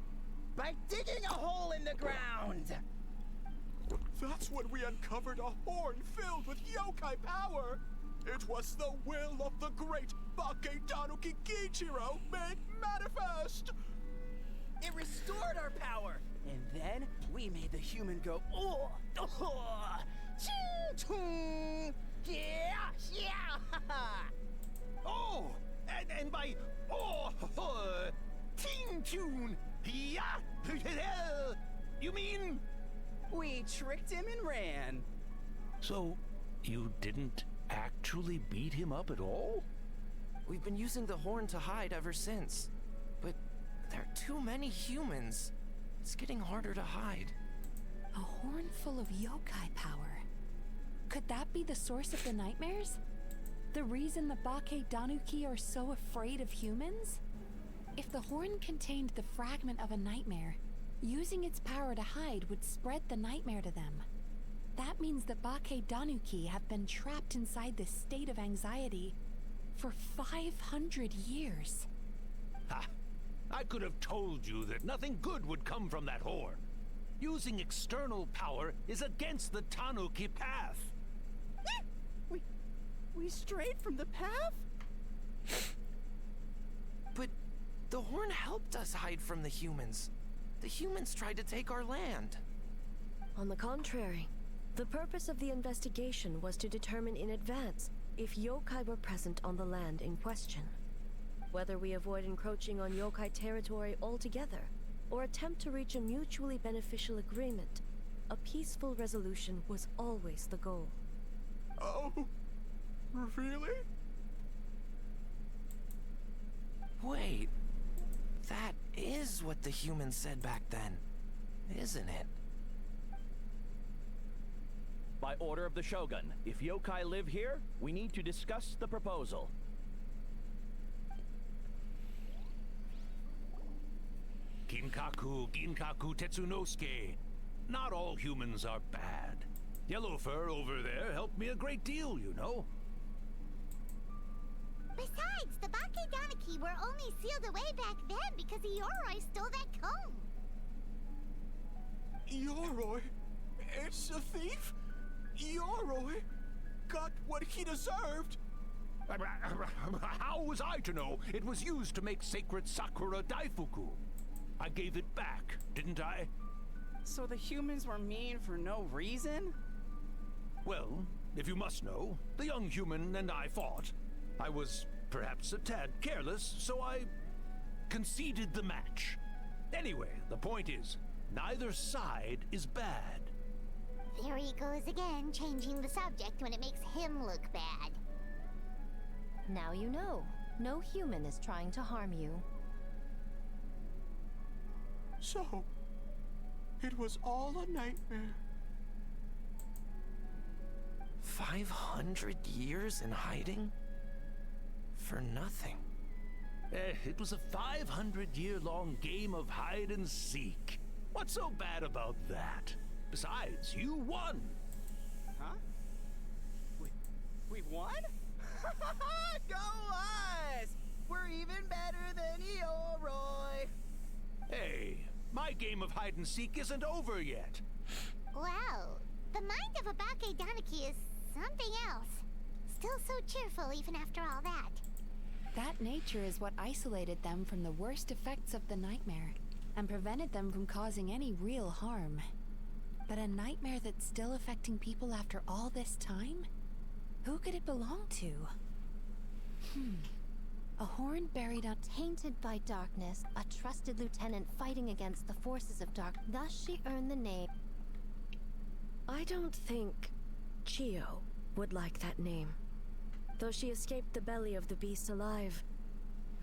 by digging a hole in the ground. That's when we uncovered a horn filled with yokai power. It was the will of the great Bake Danuki Kichiro made manifest. It restored our power, and then we made the human go, oh, oh, ching, yeah, yeah, oh, and by, oh, ting tune, yeah, you mean? We tricked him and ran. So, you didn't actually beat him up at all? We've been using the horn to hide ever since. But there are too many humans. It's getting harder to hide. A horn full of yokai power. Could that be the source of the nightmares? The reason the Bake Danuki are so afraid of humans? If the horn contained the fragment of a nightmare, using its power to hide would spread the nightmare to them. That means that Bake Danuki have been trapped inside this state of anxiety for 500 years. Ha! I could have told you that nothing good would come from that horn. Using external power is against the Tanuki path. We strayed from the path? But the horn helped us hide from the humans. The humans tried to take our land. On the contrary, the purpose of the investigation was to determine in advance if yokai were present on the land in question. Whether we avoid encroaching on yokai territory altogether, or attempt to reach a mutually beneficial agreement, a peaceful resolution was always the goal. Oh, really? Wait, that is what the humans said back then, isn't it? By order of the Shogun, if yokai live here, we need to discuss the proposal. Ginkaku Tetsunosuke. Not all humans are bad. Yellowfur over there helped me a great deal, you know. Besides, the Bakedaniki were only sealed away back then because Yoroi stole that comb. Yoroi? It's a thief? Yoroi got what he deserved. How was I to know it was used to make sacred Sakura Daifuku? I gave it back, didn't I? So the humans were mean for no reason? Well, if you must know, the young human and I fought. I was perhaps a tad careless, so I conceded the match. Anyway, the point is, neither side is bad. There he goes again, changing the subject when it makes him look bad. Now you know. No human is trying to harm you. So, it was all a nightmare. 500 years in hiding? For nothing. It was a 500-year-long game of hide and seek. What's so bad about that? Besides, you won. Huh? We won? Go us! We're even better than Yoroi! Hey, my game of hide and seek isn't over yet. Wow, the mind of a Bakedaniki is something else. Still so cheerful even after all that. That nature is what isolated them from the worst effects of the nightmare and prevented them from causing any real harm. But a nightmare that's still affecting people after all this time? Who could it belong to? A horn buried on... Tainted by darkness, a trusted lieutenant fighting against the forces of dark. Thus she earned the name. I don't think Chio would like that name. Though she escaped the belly of the beast alive,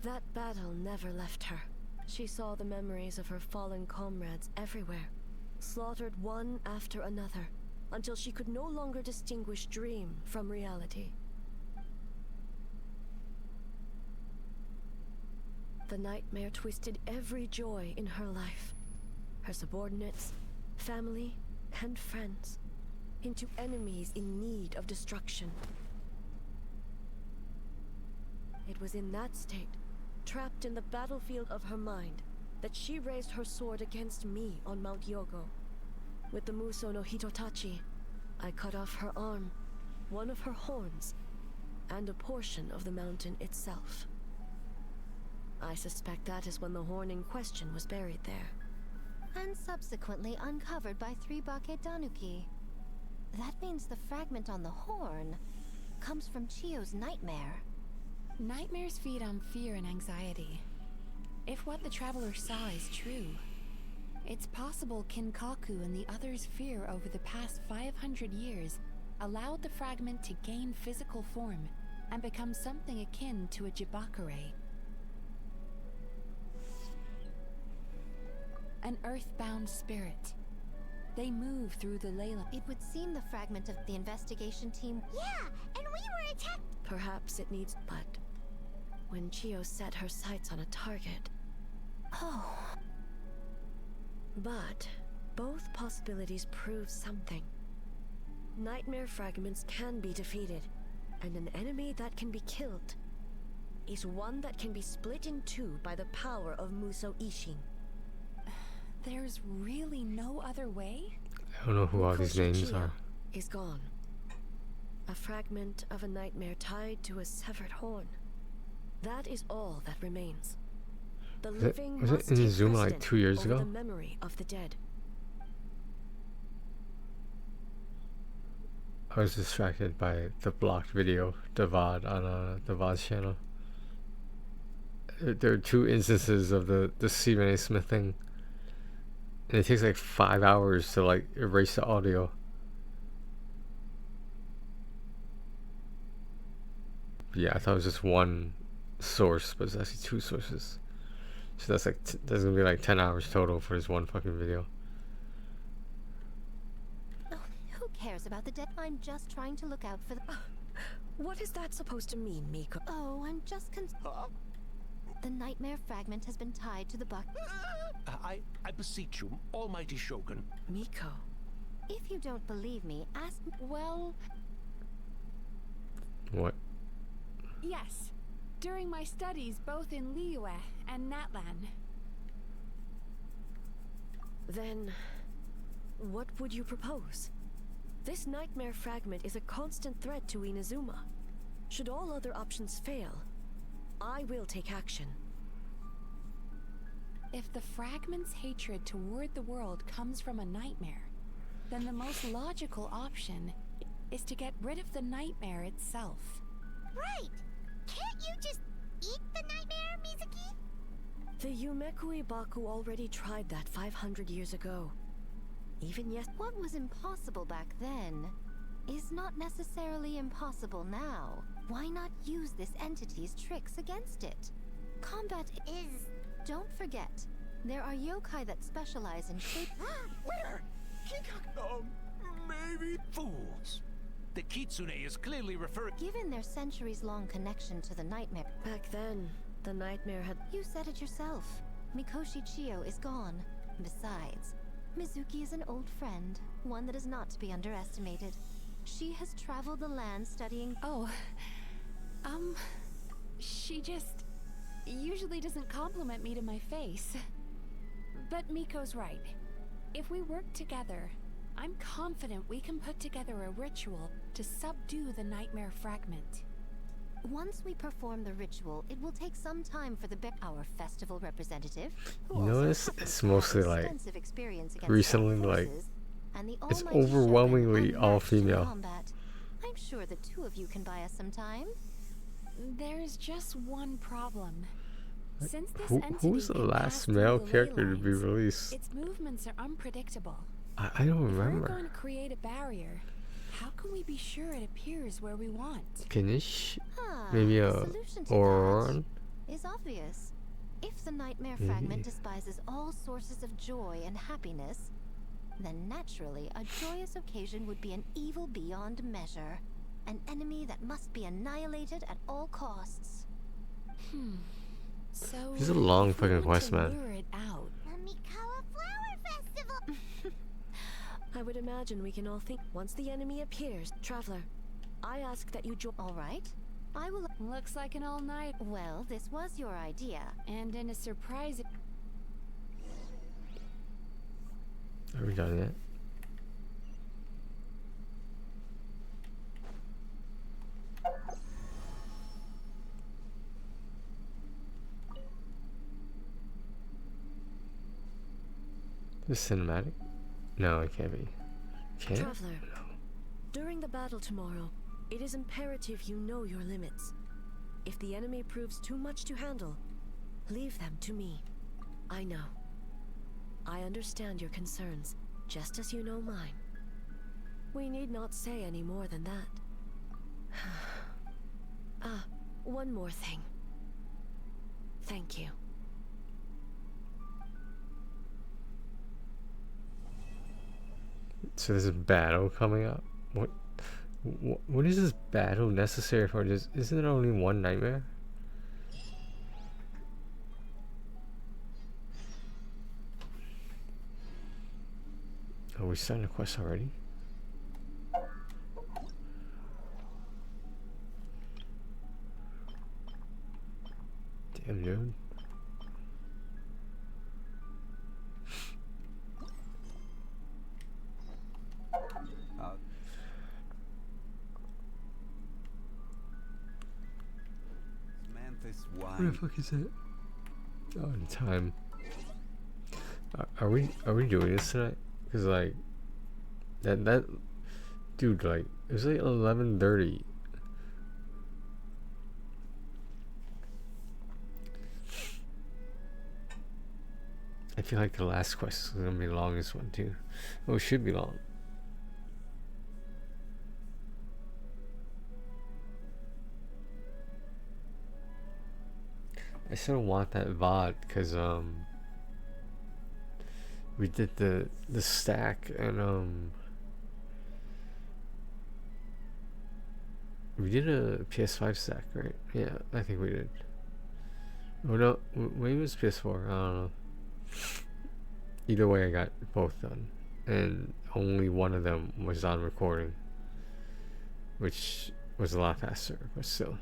that battle never left her. She saw the memories of her fallen comrades everywhere, slaughtered one after another, until she could no longer distinguish dream from reality. The nightmare twisted every joy in her life, her subordinates, family, and friends, into enemies in need of destruction. It was in that state, trapped in the battlefield of her mind, that she raised her sword against me on Mount Yogo. With the Muso no Hitotachi, I cut off her arm, one of her horns, and a portion of the mountain itself. I suspect that is when the horn in question was buried there. And subsequently uncovered by 3 Bakedanuki. That means the fragment on the horn comes from Chio's nightmare. Nightmares feed on fear and anxiety. If what the traveler saw is true, it's possible Kinkaku and the others' fear over the past 500 years allowed the fragment to gain physical form and become something akin to a Jibakure. An earthbound spirit. They move through the Leyland. It would seem the fragment of the investigation team. Yeah, and we were attacked. Perhaps it needs, but when Chio set her sights on a target. Oh. But both possibilities prove something. Nightmare fragments can be defeated, and an enemy that can be killed is one that can be split in two by the power of Muso Ishin. There's really no other way? I don't know who all these names Chio are. is gone. A fragment of a nightmare tied to a severed horn. That is all that remains. The living Was must it in take Zuma like precedent 2 years over ago? the memory of the dead. I was distracted by the blocked video, the VOD, on the VOD's channel. There are 2 instances of the Stephen A. Smith thing. And it takes like 5 hours to like erase the audio. Yeah, I thought it was just one source, but it's actually two sources. So that's like that's gonna be like 10 hours total for this one fucking video. Oh, who cares about the dead? I'm just trying to look out for the. What is that supposed to mean, Miko? Oh, I'm just The nightmare fragment has been tied to the buck. I beseech you, almighty Shogun. Miko. If you don't believe me, ask. Well, What? yes. During my studies both in Liyue and Natlan. Then, what would you propose? This nightmare fragment is a constant threat to Inazuma. Should all other options fail, I will take action. If the fragment's hatred toward the world comes from a nightmare, then the most logical option is to get rid of the nightmare itself. Right! Can't you just eat the nightmare, Mizuki? The Yumekui Baku already tried that 500 years ago. Even yes. What was impossible back then is not necessarily impossible now. Why not use this entity's tricks against it? Combat is... Don't forget, there are yokai that specialize in shape... Where? Maybe... Fools! The Kitsune is clearly referring... Given their centuries-long connection to the nightmare... Back then, the nightmare had... You said it yourself. Mikoshi Chiyo is gone. Besides, Mizuki is an old friend, one that is not to be underestimated. She has traveled the land studying... Oh, she just usually doesn't compliment me to my face. But Miko's right. If we work together, I'm confident we can put together a ritual to subdue the nightmare fragment. Once we perform the ritual, it will take some time for our festival representative, You notice it's mostly like recently like it's almighty overwhelmingly Shogun all unmatched in female. combat. I'm sure the two of you can buy us some time. There's just one problem. Since this Who's the last male character to be released? its movements are unpredictable. I don't If we're remember. going to create a barrier, how can we be sure it appears where we want? Kinish? Ah, Maybe the a solution to Oron? that is obvious. If the nightmare Maybe. fragment despises all sources of joy and happiness, then naturally a joyous occasion would be an evil beyond measure. An enemy that must be annihilated at all costs. So This is a long if we fucking want quest, to man. lure it out, The Mikawa Flower Festival! I would imagine we can all think once the enemy appears. Traveler, I ask that you join. All right. I will. Looks like an all-night. Well, this was your idea. And in a surprise... Are we done yet? This cinematic? No, it can't be. Can't? Traveler, during the battle tomorrow, it is imperative you know your limits. If the enemy proves too much to handle, leave them to me. I know. I understand your concerns, just as you know mine. We need not say any more than that. One more thing. Thank you. So there's a battle coming up. What is this battle necessary for? Isn't there only one nightmare? Are we starting a quest already? Damn, dude. Where the fuck is it? Oh, in time. Are we doing this tonight? Cause like that dude, like it was like 11:30. I feel like the last quest is gonna be the longest one too. Oh, it should be long. I still want that VOD because we did the stack and we did a PS5 stack, right? Yeah, I think we did. Oh no, maybe it was PS4. I don't know. Either way, I got both done, and only one of them was on recording, which was a lot faster, but still.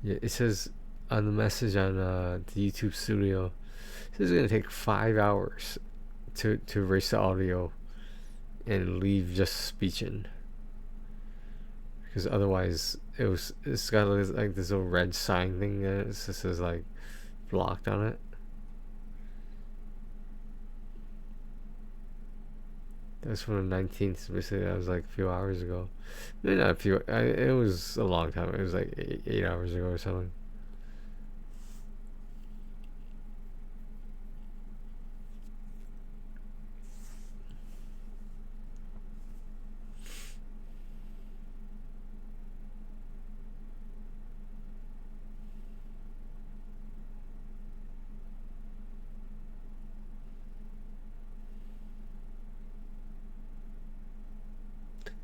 Yeah, it says on the message on the YouTube studio, it says it's gonna take 5 hours to erase the audio and leave just speech in, because otherwise it's got like this little red sign thing that it says like blocked on it. That's from the 19th, so basically that was like a few hours ago. Maybe not a few, it was a long time. It was like 8 hours ago or something.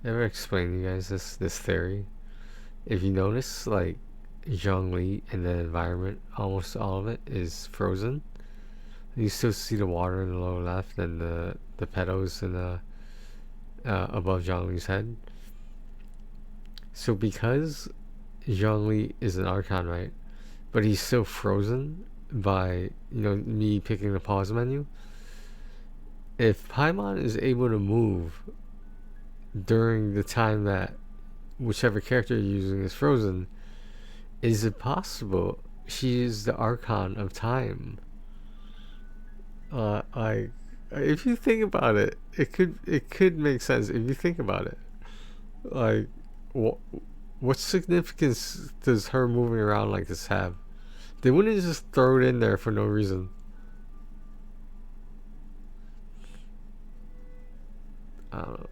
Ever explain to you guys this theory? If you notice, like Zhongli and the environment, almost all of it is frozen. You still see the water in the lower left and the petals in the above Zhongli's head. So because Zhongli is an Archon, right? But he's still frozen by me picking the pause menu. If Paimon is able to move during the time that whichever character you're using is frozen, is it possible she is the Archon of time? Like, if you think about it, it could make sense if you think about it. Like, what significance does her moving around like this have? They wouldn't just throw it in there for no reason. I don't know.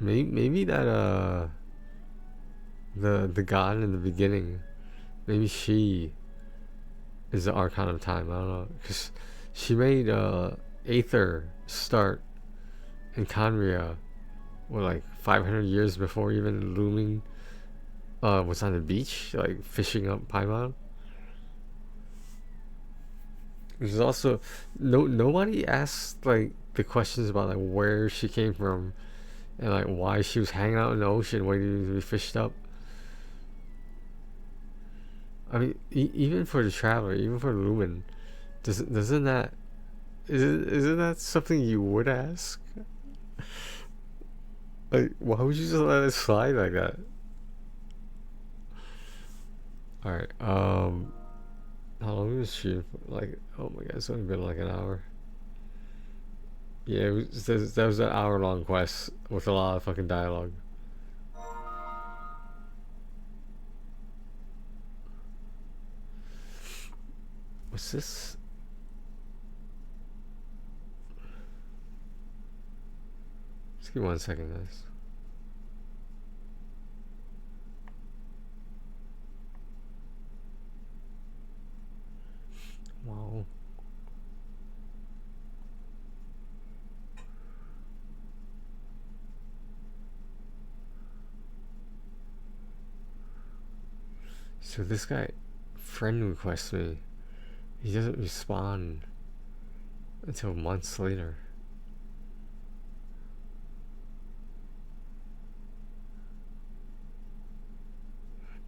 Maybe that the god in the beginning, maybe she is the Archon of time. I don't know, because she made Aether start in Conria, like 500 years before even Looming was on the beach, like fishing up Paimon. There's also nobody asked like the questions about like where she came from and like why she was hanging out in the ocean waiting to be fished up. I mean, even for the Traveler, even for Lumen, isn't that something you would ask? Like, why would you just let it slide like that? All right. How long was she? Like, oh my god, it's only been like an hour. Yeah, that was an hour-long quest with a lot of fucking dialogue. What's this? Just give me 1 second, guys. Wow. So this guy friend requests me. He doesn't respond until months later.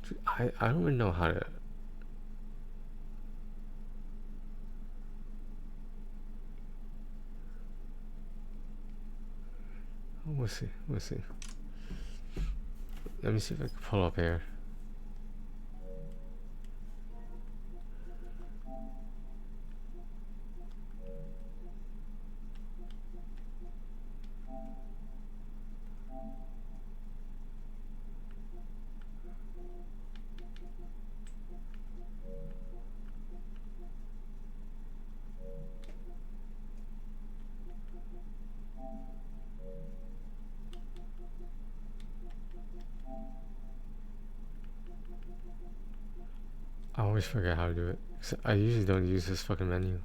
Dude, I don't even know how to. We'll see. We'll see. Let me see if I can pull up here. I always forget how to do it. I usually don't use this fucking menu.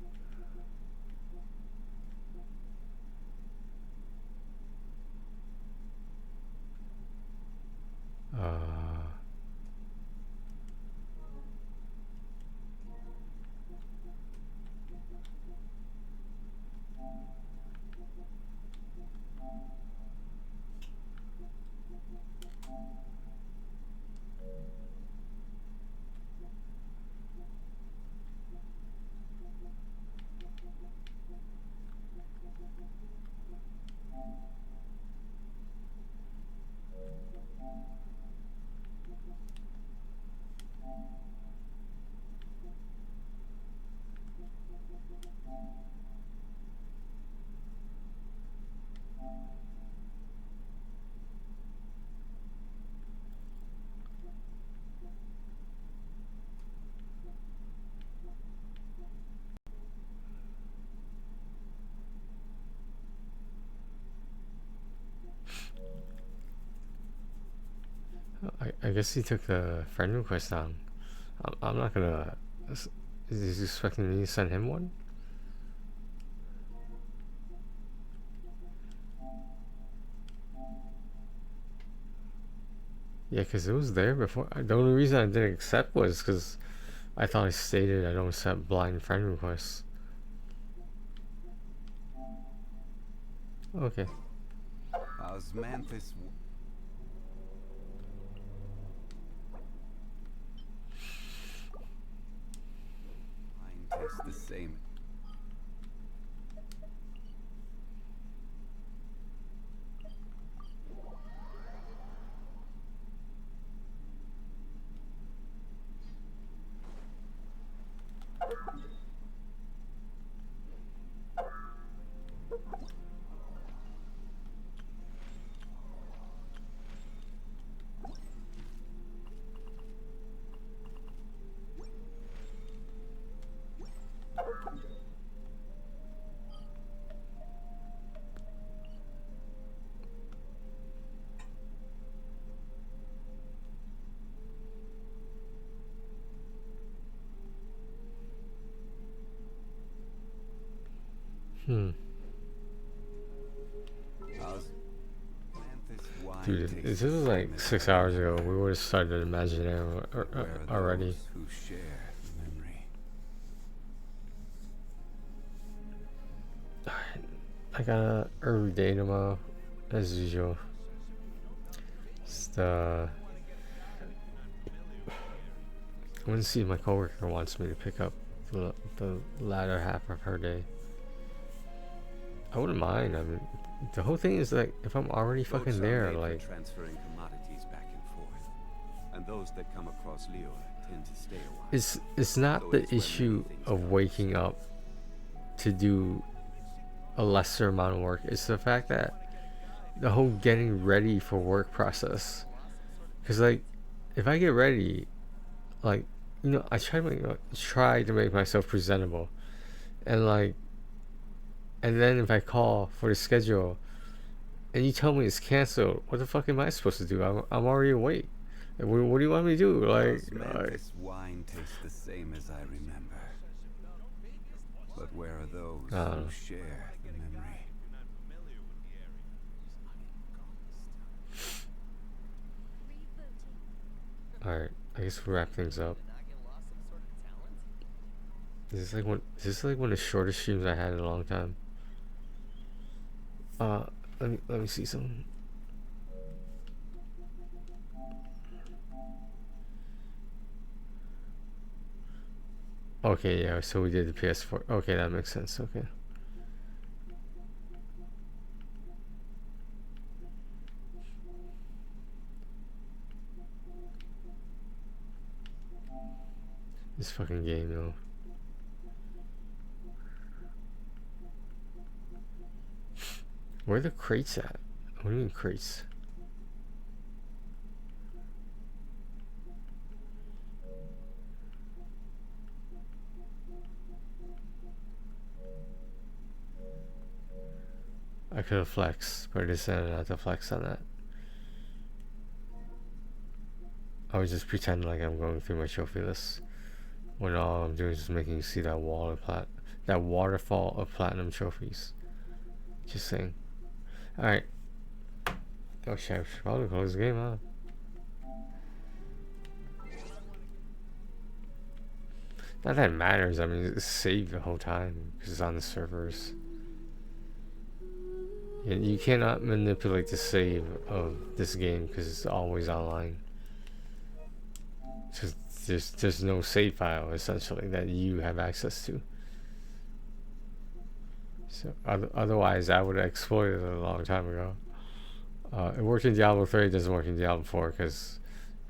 I guess he took the friend request down. I'm not gonna. Is he expecting me to send him one? Yeah, because it was there before. The only reason I didn't accept was because I thought I stated I don't accept blind friend requests. Okay. Osmanthus. Mine tastes the same. Dude, this was like 6 hours ago. We would have started Imaginary already. Who share the memory. I got an early day tomorrow, as usual. Just, I want to see if my coworker wants me to pick up the latter half of her day. I wouldn't mind. I mean, the whole thing is like, if I'm already fucking there, like, transferring commodities back and forth, and those that come across Leo tend to stay a while. it's not the issue of waking up to do a lesser amount of work. It's the fact that the whole getting ready for work process. Because like, if I get ready, like, you know, I try to make myself presentable, and like, and then if I call for the schedule, and you tell me it's canceled, what the fuck am I supposed to do? I'm already awake. What do you want me to do? Like, This wine tastes the same as I remember. But where are those who share the memory? Alright, I guess we'll wrap things up. Is this like one of the shortest streams I had in a long time? Let me see some. Okay, yeah, so we did the PS4. Okay, that makes sense. Okay. This fucking game, though. Where are the crates at? What do you mean crates? I could have flexed, but I decided not to flex on that. I was just pretending like I'm going through my trophy list. when all I'm doing is just making you see that that waterfall of platinum trophies. Just saying. Alright. Oh shit, I should probably close the game, huh? Not that it matters, I mean, it's saved the whole time because it's on the servers. And you cannot manipulate the save of this game because it's always online. So there's no save file essentially that you have access to. So otherwise, I would have exploited it a long time ago. It worked in Diablo 3. It doesn't work in Diablo 4 because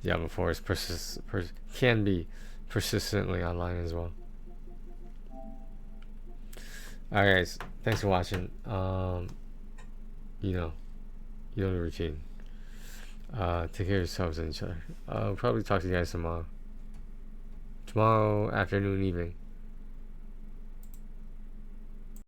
Diablo 4 is can be persistently online as well. Alright guys, thanks for watching. You know the routine. Take care of yourselves and each other. I'll probably talk to you guys tomorrow afternoon, evening.